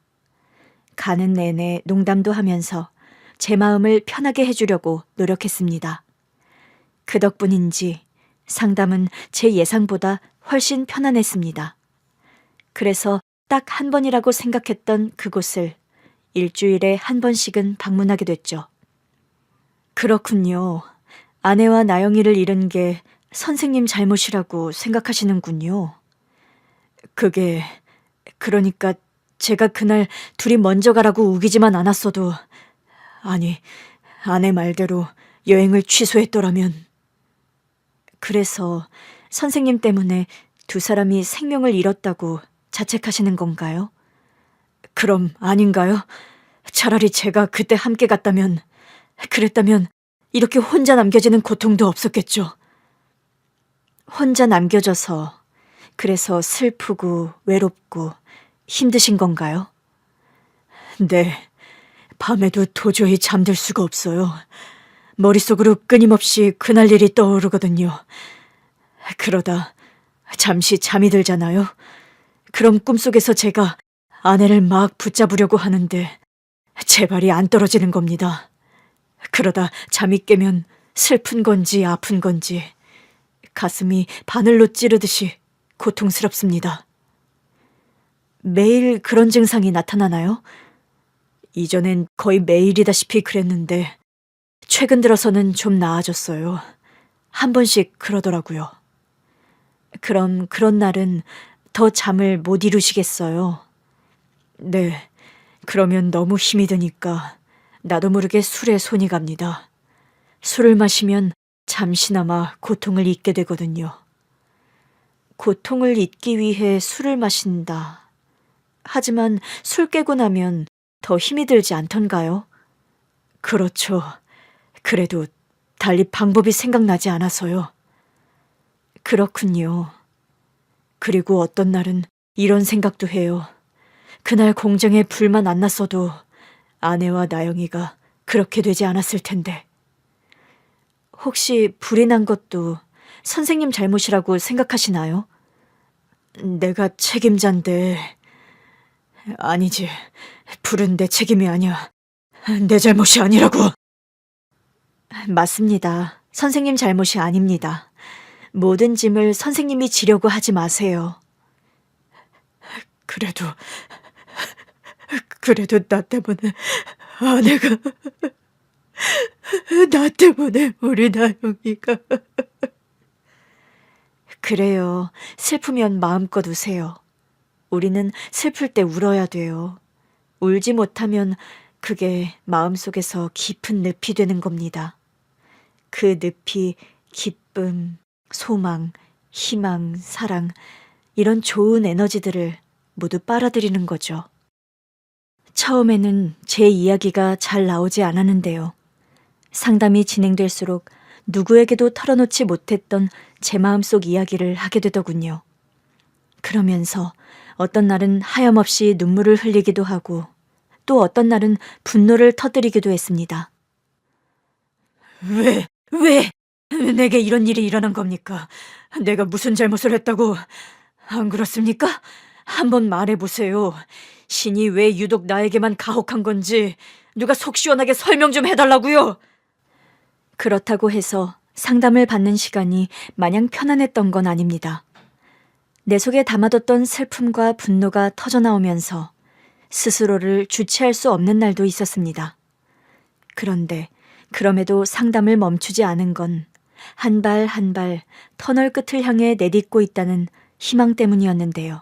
가는 내내 농담도 하면서 제 마음을 편하게 해주려고 노력했습니다. 그 덕분인지 상담은 제 예상보다 훨씬 편안했습니다. 그래서 딱 한 번이라고 생각했던 그곳을 일주일에 한 번씩은 방문하게 됐죠. 그렇군요. 아내와 나영이를 잃은 게 선생님 잘못이라고 생각하시는군요. 그러니까 제가 그날 둘이 먼저 가라고 우기지만 않았어도, 아니, 아내 말대로 여행을 취소했더라면. 그래서 선생님 때문에 두 사람이 생명을 잃었다고 자책하시는 건가요? 그럼 아닌가요? 차라리 제가 그때 함께 그랬다면 이렇게 혼자 남겨지는 고통도 없었겠죠. 혼자 남겨져서 그래서 슬프고 외롭고 힘드신 건가요? 네, 밤에도 도저히 잠들 수가 없어요. 머릿속으로 끊임없이 그날 일이 떠오르거든요. 그러다 잠시 잠이 들잖아요. 그럼 꿈속에서 제가 아내를 막 붙잡으려고 하는데 제 발이 안 떨어지는 겁니다. 그러다 잠이 깨면 슬픈 건지 아픈 건지 가슴이 바늘로 찌르듯이 고통스럽습니다. 매일 그런 증상이 나타나나요? 이전엔 거의 매일이다시피 그랬는데 최근 들어서는 좀 나아졌어요. 한 번씩 그러더라고요. 그럼 그런 날은 더 잠을 못 이루시겠어요? 네, 그러면 너무 힘이 드니까 나도 모르게 술에 손이 갑니다. 술을 마시면 잠시나마 고통을 잊게 되거든요. 고통을 잊기 위해 술을 마신다. 하지만 술 깨고 나면 더 힘이 들지 않던가요? 그렇죠. 그래도 달리 방법이 생각나지 않아서요. 그렇군요. 그리고 어떤 날은 이런 생각도 해요. 그날 공장에 불만 안 났어도 아내와 나영이가 그렇게 되지 않았을 텐데. 혹시 불이 난 것도 선생님 잘못이라고 생각하시나요? 내가 책임자인데. 아니지. 불은 내 책임이 아니야. 내 잘못이 아니라고. 맞습니다. 선생님 잘못이 아닙니다. 모든 짐을 선생님이 지려고 하지 마세요. 그래도 나 때문에 아내가, 나 때문에 우리 나영이가. 그래요. 슬프면 마음껏 우세요. 우리는 슬플 때 울어야 돼요. 울지 못하면 그게 마음속에서 깊은 늪이 되는 겁니다. 그 늪이 기쁨, 소망, 희망, 사랑, 이런 좋은 에너지들을 모두 빨아들이는 거죠. 처음에는 제 이야기가 잘 나오지 않았는데요. 상담이 진행될수록 누구에게도 털어놓지 못했던 제 마음속 이야기를 하게 되더군요. 그러면서 어떤 날은 하염없이 눈물을 흘리기도 하고 또 어떤 날은 분노를 터뜨리기도 했습니다. 왜 내게 이런 일이 일어난 겁니까? 내가 무슨 잘못을 했다고? 안 그렇습니까? 한번 말해보세요. 신이 왜 유독 나에게만 가혹한 건지 누가 속 시원하게 설명 좀 해달라고요. 그렇다고 해서 상담을 받는 시간이 마냥 편안했던 건 아닙니다. 내 속에 담아뒀던 슬픔과 분노가 터져나오면서 스스로를 주체할 수 없는 날도 있었습니다. 그런데 그럼에도 상담을 멈추지 않은 건 한 발 한 발 터널 끝을 향해 내딛고 있다는 희망 때문이었는데요.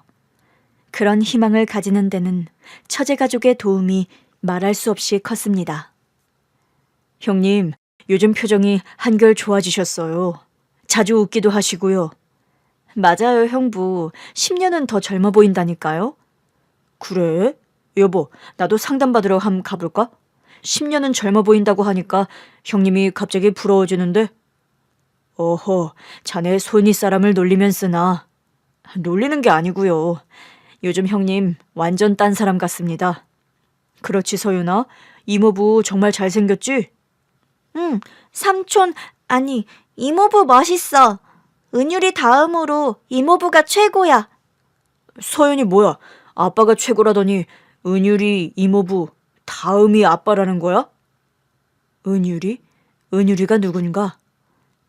그런 희망을 가지는 데는 처제 가족의 도움이 말할 수 없이 컸습니다. 형님, 요즘 표정이 한결 좋아지셨어요. 자주 웃기도 하시고요. 맞아요, 형부. 10년은 더 젊어 보인다니까요. 그래? 여보, 나도 상담받으러 한번 가볼까? 10년은 젊어 보인다고 하니까 형님이 갑자기 부러워지는데? 어허, 자네 손이 사람을 놀리면 쓰나. 놀리는 게 아니고요. 요즘 형님 완전 딴 사람 같습니다. 그렇지 서윤아? 이모부 정말 잘생겼지? 응, 삼촌, 아니, 이모부 멋있어. 은율이 다음으로 이모부가 최고야. 서윤이 뭐야? 아빠가 최고라더니 은율이 이모부 다음이 아빠라는 거야? 은율이? 은율이가 누군가?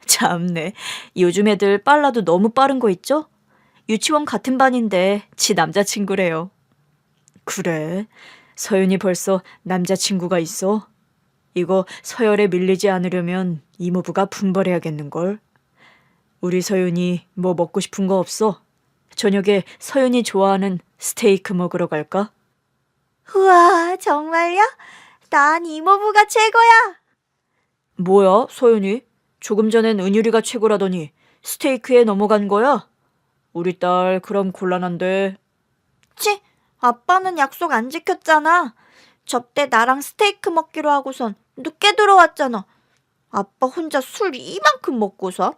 참네. 요즘 애들 빨라도 너무 빠른 거 있죠? 유치원 같은 반인데 지 남자친구래요. 그래? 서윤이 벌써 남자친구가 있어? 이거 서열에 밀리지 않으려면 이모부가 분발해야겠는걸? 우리 서윤이 뭐 먹고 싶은 거 없어? 저녁에 서윤이 좋아하는 스테이크 먹으러 갈까? 우와, 정말요? 난 이모부가 최고야. 뭐야, 서윤이? 조금 전엔 은율이가 최고라더니 스테이크에 넘어간 거야? 우리 딸 그럼 곤란한데. 치, 아빠는 약속 안 지켰잖아. 저때 나랑 스테이크 먹기로 하고선 늦게 들어왔잖아. 아빠 혼자 술 이만큼 먹고서.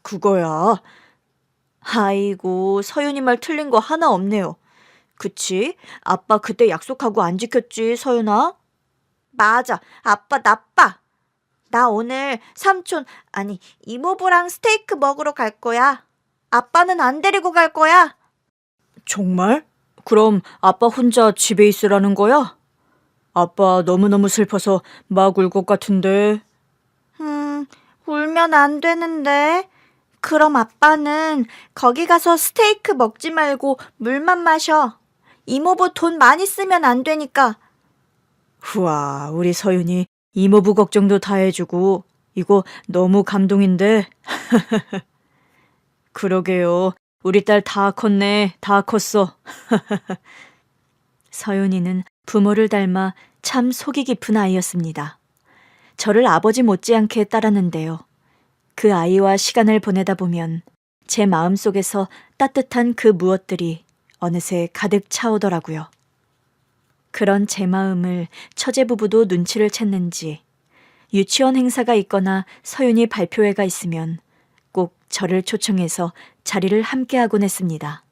그거야. 아이고, 서윤이 말 틀린 거 하나 없네요. 그치? 아빠 그때 약속하고 안 지켰지, 서윤아? 맞아, 아빠 나빠. 나 오늘 삼촌, 아니, 이모부랑 스테이크 먹으러 갈 거야. 아빠는 안 데리고 갈 거야. 정말? 그럼 아빠 혼자 집에 있으라는 거야? 아빠 너무너무 슬퍼서 막 울 것 같은데. 울면 안 되는데. 그럼 아빠는 거기 가서 스테이크 먹지 말고 물만 마셔. 이모부 돈 많이 쓰면 안 되니까. 우와, 우리 서윤이 이모부 걱정도 다 해주고 이거 너무 감동인데. 그러게요. 우리 딸 다 컸네. 다 컸어. 서윤이는 부모를 닮아 참 속이 깊은 아이였습니다. 저를 아버지 못지않게 따랐는데요. 그 아이와 시간을 보내다 보면 제 마음속에서 따뜻한 그 무엇들이 어느새 가득 차오더라고요. 그런 제 마음을 처제 부부도 눈치를 챘는지 유치원 행사가 있거나 서윤이 발표회가 있으면 꼭 저를 초청해서 자리를 함께하곤 했습니다.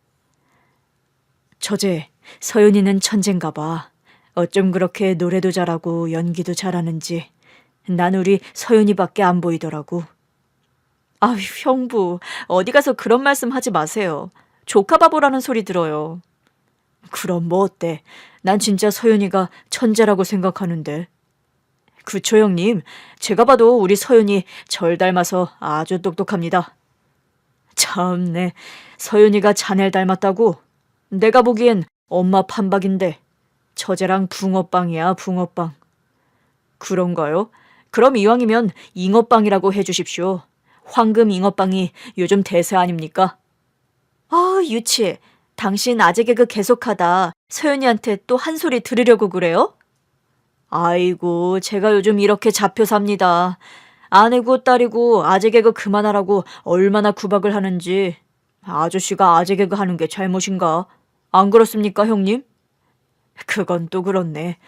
처제, 서윤이는 천재인가 봐. 어쩜 그렇게 노래도 잘하고 연기도 잘하는지 난 우리 서윤이밖에 안 보이더라고. 아휴, 형부, 어디 가서 그런 말씀 하지 마세요. 조카 바보라는 소리 들어요. 그럼 뭐 어때? 난 진짜 서윤이가 천재라고 생각하는데. 그쵸, 형님. 제가 봐도 우리 서윤이 절 닮아서 아주 똑똑합니다. 참네, 서윤이가 자넬 닮았다고? 내가 보기엔 엄마 판박인데 처제랑 붕어빵이야, 붕어빵. 그런가요? 그럼 이왕이면 잉어빵이라고 해주십시오. 황금 잉어빵이 요즘 대세 아닙니까? 유치. 당신 아재 개그 계속하다 서윤이한테 또 한 소리 들으려고 그래요? 아이고, 제가 요즘 이렇게 잡혀 삽니다. 아내고 딸이고 아재 개그 그만하라고 얼마나 구박을 하는지. 아저씨가 아재 개그 하는 게 잘못인가? 안 그렇습니까, 형님? 그건 또 그렇네.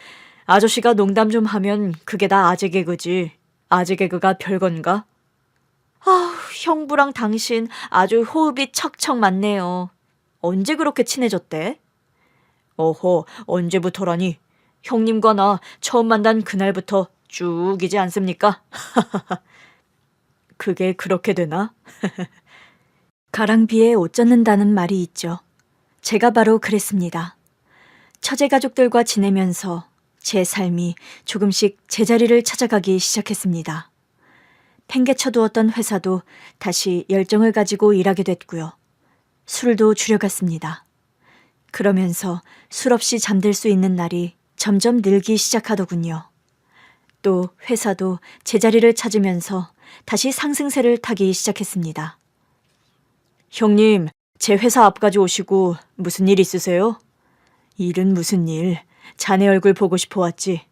아저씨가 농담 좀 하면 그게 다 아재 개그지. 아재 개그가 별건가? 형부랑 당신 아주 호흡이 척척 맞네요. 언제 그렇게 친해졌대? 어허, 언제부터라니? 형님과 나 처음 만난 그날부터 쭉이지 않습니까? 그게 그렇게 되나? 가랑비에 옷 젖는다는 말이 있죠. 제가 바로 그랬습니다. 처제 가족들과 지내면서 제 삶이 조금씩 제자리를 찾아가기 시작했습니다. 팽개쳐두었던 회사도 다시 열정을 가지고 일하게 됐고요. 술도 줄여갔습니다. 그러면서 술 없이 잠들 수 있는 날이 점점 늘기 시작하더군요. 또 회사도 제자리를 찾으면서 다시 상승세를 타기 시작했습니다. 형님, 제 회사 앞까지 오시고 무슨 일 있으세요? 일은 무슨 일? 자네 얼굴 보고 싶어 왔지.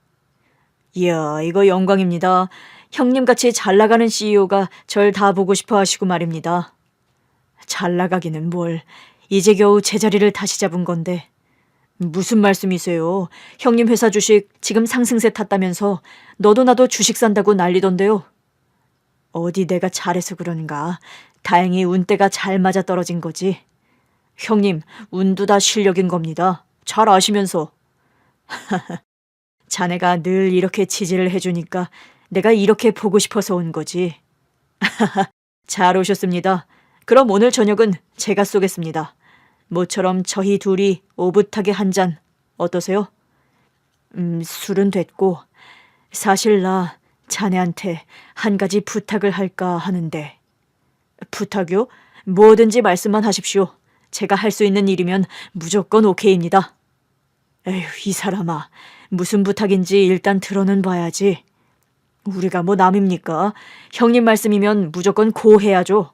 이야, 이거 영광입니다. 형님같이 잘 나가는 CEO가 절 다 보고 싶어 하시고 말입니다. 잘 나가기는 뭘, 이제 겨우 제자리를 다시 잡은 건데. 무슨 말씀이세요? 형님 회사 주식 지금 상승세 탔다면서 너도 나도 주식 산다고 난리던데요. 어디 내가 잘해서 그런가. 다행히 운대가 잘 맞아떨어진 거지. 형님, 운도 다 실력인 겁니다. 잘 아시면서. 자네가 늘 이렇게 지지를 해주니까 내가 이렇게 보고 싶어서 온 거지. 잘 오셨습니다. 그럼 오늘 저녁은 제가 쏘겠습니다. 모처럼 저희 둘이 오붓하게 한 잔 어떠세요? 술은 됐고 사실 나 자네한테 한 가지 부탁을 할까 하는데. 부탁이요? 뭐든지 말씀만 하십시오. 제가 할 수 있는 일이면 무조건 오케이입니다. 에휴, 이 사람아. 무슨 부탁인지 일단 들어는 봐야지. 우리가 뭐 남입니까? 형님 말씀이면 무조건 고해야죠.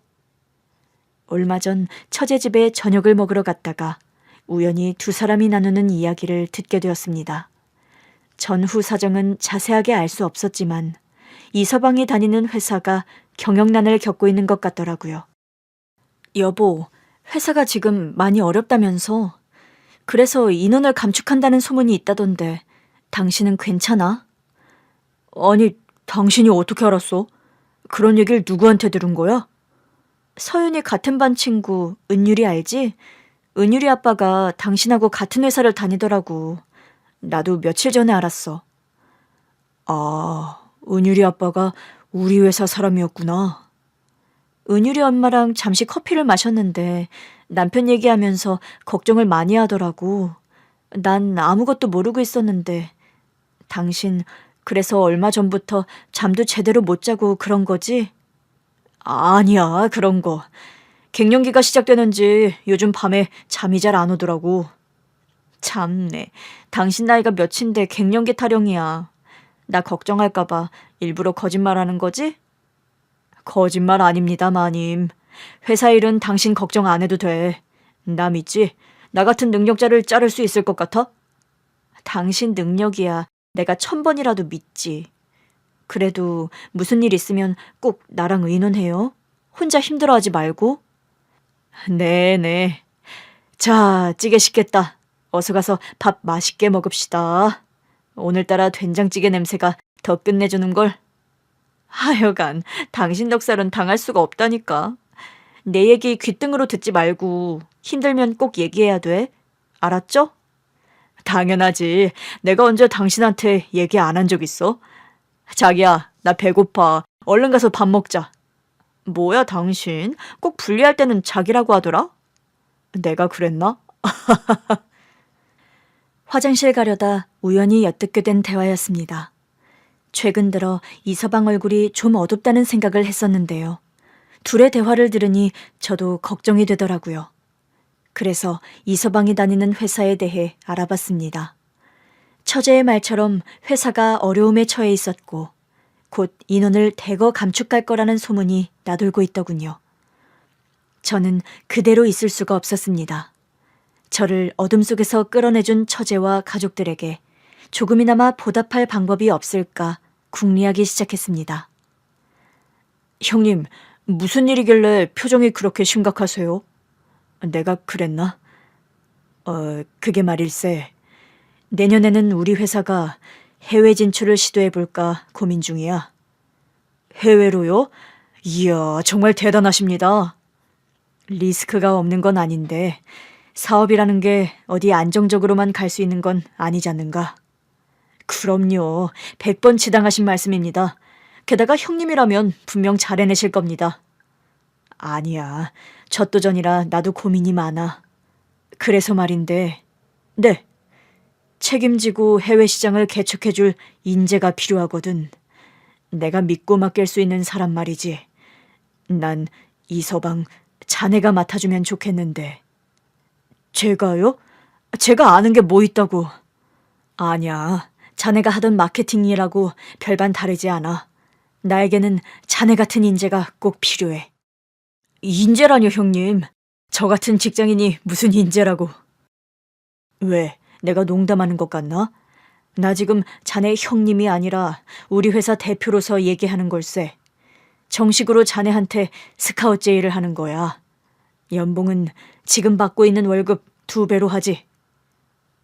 얼마 전 처제 집에 저녁을 먹으러 갔다가 우연히 두 사람이 나누는 이야기를 듣게 되었습니다. 전후 사정은 자세하게 알 수 없었지만 이서방이 다니는 회사가 경영난을 겪고 있는 것 같더라고요. 여보, 회사가 지금 많이 어렵다면서. 그래서 인원을 감축한다는 소문이 있다던데 당신은 괜찮아? 아니, 당신이 어떻게 알았어? 그런 얘기를 누구한테 들은 거야? 서윤이 같은 반 친구 은율이 알지? 은율이 아빠가 당신하고 같은 회사를 다니더라고. 나도 며칠 전에 알았어. 아, 은율이 아빠가 우리 회사 사람이었구나. 은율이 엄마랑 잠시 커피를 마셨는데 남편 얘기하면서 걱정을 많이 하더라고. 난 아무것도 모르고 있었는데. 당신 그래서 얼마 전부터 잠도 제대로 못 자고 그런 거지? 아니야, 그런 거. 갱년기가 시작되는지 요즘 밤에 잠이 잘 안 오더라고. 참네. 당신 나이가 몇인데 갱년기 타령이야. 나 걱정할까봐 일부러 거짓말하는 거지? 거짓말 아닙니다, 마님. 회사 일은 당신 걱정 안 해도 돼. 나 믿지? 나 같은 능력자를 자를 수 있을 것 같아? 당신 능력이야 내가 1000번이라도 믿지. 그래도 무슨 일 있으면 꼭 나랑 의논해요. 혼자 힘들어하지 말고. 네네. 자, 찌개 식겠다. 어서 가서 밥 맛있게 먹읍시다. 오늘따라 된장찌개 냄새가 더 끝내주는걸. 하여간 당신 넉살은 당할 수가 없다니까. 내 얘기 귓등으로 듣지 말고 힘들면 꼭 얘기해야 돼. 알았죠? 당연하지. 내가 언제 당신한테 얘기 안 한 적 있어? 자기야, 나 배고파. 얼른 가서 밥 먹자. 뭐야, 당신? 꼭 분리할 때는 자기라고 하더라? 내가 그랬나? 화장실 가려다 우연히 엿듣게 된 대화였습니다. 최근 들어 이서방 얼굴이 좀 어둡다는 생각을 했었는데요. 둘의 대화를 들으니 저도 걱정이 되더라고요. 그래서 이서방이 다니는 회사에 대해 알아봤습니다. 처제의 말처럼 회사가 어려움에 처해 있었고 곧 인원을 대거 감축할 거라는 소문이 나돌고 있더군요. 저는 그대로 있을 수가 없었습니다. 저를 어둠 속에서 끌어내준 처제와 가족들에게 조금이나마 보답할 방법이 없을까 궁리하기 시작했습니다. 형님, 무슨 일이길래 표정이 그렇게 심각하세요? 내가 그랬나? 그게 말일세. 내년에는 우리 회사가 해외 진출을 시도해볼까 고민 중이야. 해외로요? 이야, 정말 대단하십니다. 리스크가 없는 건 아닌데 사업이라는 게 어디 안정적으로만 갈 수 있는 건 아니지 않는가? 그럼요. 100번 지당하신 말씀입니다. 게다가 형님이라면 분명 잘 해내실 겁니다. 아니야. 젖도전이라 나도 고민이 많아. 그래서 말인데, 네. 책임지고 해외 시장을 개척해줄 인재가 필요하거든. 내가 믿고 맡길 수 있는 사람 말이지. 난 이서방 자네가 맡아주면 좋겠는데. 제가요? 제가 아는 게 뭐 있다고. 아니야. 자네가 하던 마케팅 일하고 별반 다르지 않아. 나에게는 자네 같은 인재가 꼭 필요해. 인재라뇨, 형님. 저 같은 직장인이 무슨 인재라고. 왜? 내가 농담하는 것 같나? 나 지금 자네 형님이 아니라 우리 회사 대표로서 얘기하는 걸세. 정식으로 자네한테 스카웃 제의를 하는 거야. 연봉은 지금 받고 있는 월급 2배로 하지.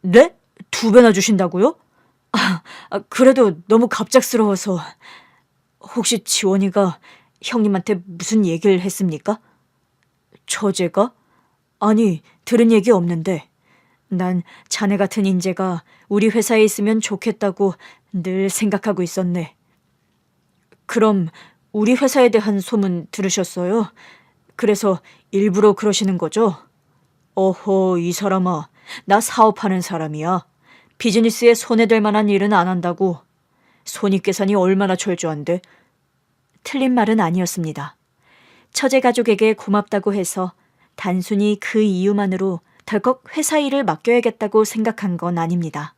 네? 2배나 주신다고요? 그래도 너무 갑작스러워서. 혹시 지원이가 형님한테 무슨 얘기를 했습니까? 처제가? 아니, 들은 얘기 없는데. 난 자네 같은 인재가 우리 회사에 있으면 좋겠다고 늘 생각하고 있었네. 그럼 우리 회사에 대한 소문 들으셨어요? 그래서 일부러 그러시는 거죠? 어허, 이 사람아. 나 사업하는 사람이야. 비즈니스에 손해될 만한 일은 안 한다고. 손익계산이 얼마나 철저한데? 틀린 말은 아니었습니다. 처제 가족에게 고맙다고 해서 단순히 그 이유만으로 덜컥 회사 일을 맡겨야겠다고 생각한 건 아닙니다.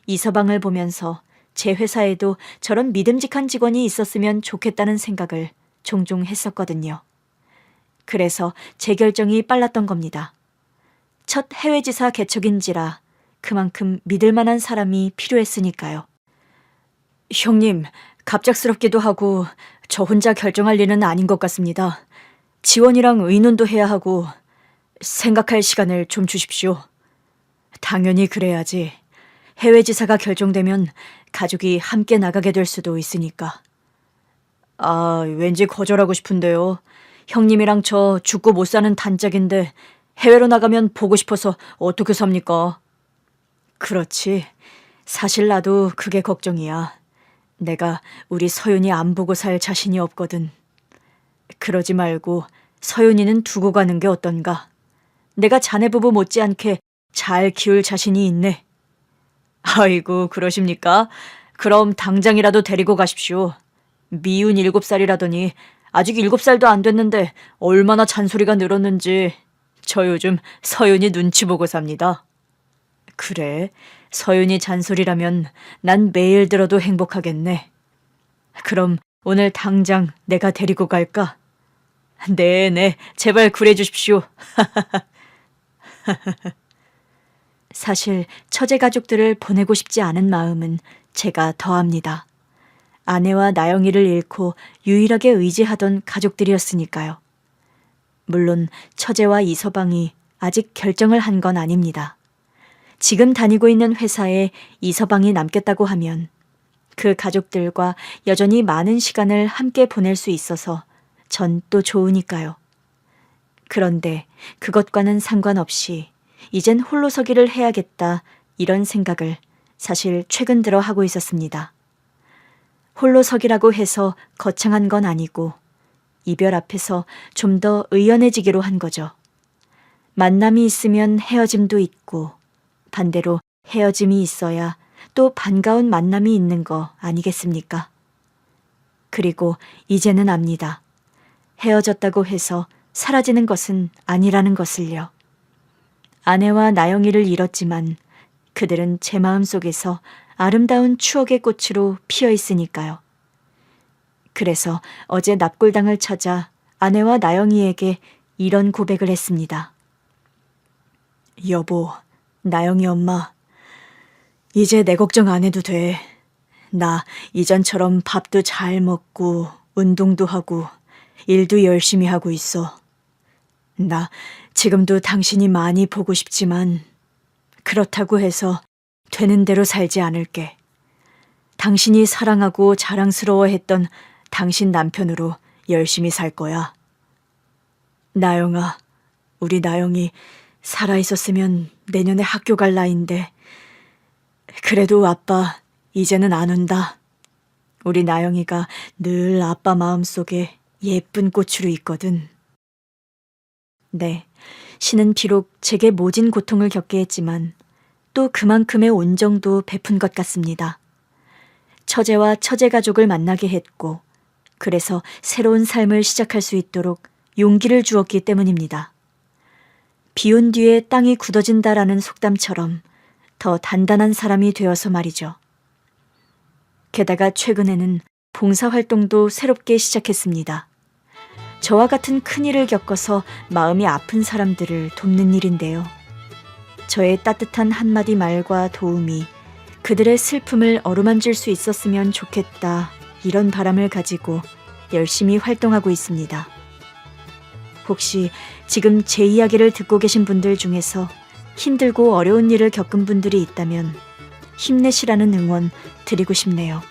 이서방을 보면서 제 회사에도 저런 믿음직한 직원이 있었으면 좋겠다는 생각을 종종 했었거든요. 그래서 제 결정이 빨랐던 겁니다. 첫 해외지사 개척인지라 그만큼 믿을 만한 사람이 필요했으니까요. 형님, 갑작스럽기도 하고 저 혼자 결정할 일은 아닌 것 같습니다. 지원이랑 의논도 해야 하고 생각할 시간을 좀 주십시오. 당연히 그래야지. 해외지사가 결정되면 가족이 함께 나가게 될 수도 있으니까. 왠지 거절하고 싶은데요. 형님이랑 저 죽고 못 사는 단짝인데 해외로 나가면 보고 싶어서 어떻게 삽니까? 그렇지. 사실 나도 그게 걱정이야. 내가 우리 서윤이 안 보고 살 자신이 없거든. 그러지 말고 서윤이는 두고 가는 게 어떤가? 내가 자네 부부 못지않게 잘 키울 자신이 있네. 아이고, 그러십니까? 그럼 당장이라도 데리고 가십시오. 미운 7살이라더니 아직 7살도 안 됐는데 얼마나 잔소리가 늘었는지. 저 요즘 서윤이 눈치 보고 삽니다. 그래, 서윤이 잔소리라면 난 매일 들어도 행복하겠네. 그럼 오늘 당장 내가 데리고 갈까? 네네, 제발 그래 주십시오. 사실 처제 가족들을 보내고 싶지 않은 마음은 제가 더합니다. 아내와 나영이를 잃고 유일하게 의지하던 가족들이었으니까요. 물론 처제와 이서방이 아직 결정을 한 건 아닙니다. 지금 다니고 있는 회사에 이서방이 남겠다고 하면 그 가족들과 여전히 많은 시간을 함께 보낼 수 있어서 전 또 좋으니까요. 그런데 그것과는 상관없이 이젠 홀로 서기를 해야겠다, 이런 생각을 사실 최근 들어 하고 있었습니다. 홀로 서기라고 해서 거창한 건 아니고 이별 앞에서 좀 더 의연해지기로 한 거죠. 만남이 있으면 헤어짐도 있고 반대로 헤어짐이 있어야 또 반가운 만남이 있는 거 아니겠습니까? 그리고 이제는 압니다. 헤어졌다고 해서 사라지는 것은 아니라는 것을요. 아내와 나영이를 잃었지만 그들은 제 마음속에서 아름다운 추억의 꽃으로 피어 있으니까요. 그래서 어제 납골당을 찾아 아내와 나영이에게 이런 고백을 했습니다. 여보, 나영이 엄마, 이제 내 걱정 안 해도 돼. 나 이전처럼 밥도 잘 먹고 운동도 하고 일도 열심히 하고 있어. 나 지금도 당신이 많이 보고 싶지만 그렇다고 해서 되는 대로 살지 않을게. 당신이 사랑하고 자랑스러워했던 당신 남편으로 열심히 살 거야. 나영아, 우리 나영이 살아있었으면 내년에 학교 갈 나이인데 그래도 아빠 이제는 안 운다. 우리 나영이가 늘 아빠 마음속에 예쁜 꽃으로 있거든. 네, 신은 비록 제게 모진 고통을 겪게 했지만 또 그만큼의 온정도 베푼 것 같습니다. 처제와 처제 가족을 만나게 했고 그래서 새로운 삶을 시작할 수 있도록 용기를 주었기 때문입니다. 비온 뒤에 땅이 굳어진다라는 속담처럼 더 단단한 사람이 되어서 말이죠. 게다가 최근에는 봉사활동도 새롭게 시작했습니다. 저와 같은 큰일을 겪어서 마음이 아픈 사람들을 돕는 일인데요. 저의 따뜻한 한마디 말과 도움이 그들의 슬픔을 어루만질 수 있었으면 좋겠다, 이런 바람을 가지고 열심히 활동하고 있습니다. 혹시 지금 제 이야기를 듣고 계신 분들 중에서 힘들고 어려운 일을 겪은 분들이 있다면 힘내시라는 응원 드리고 싶네요.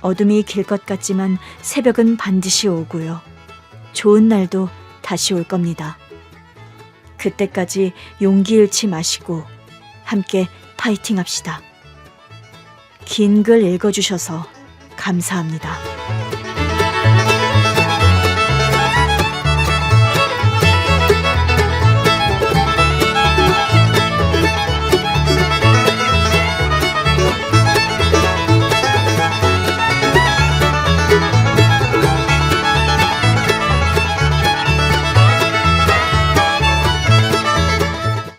어둠이 길 것 같지만 새벽은 반드시 오고요. 좋은 날도 다시 올 겁니다. 그때까지 용기 잃지 마시고 함께 파이팅 합시다. 긴 글 읽어주셔서 감사합니다.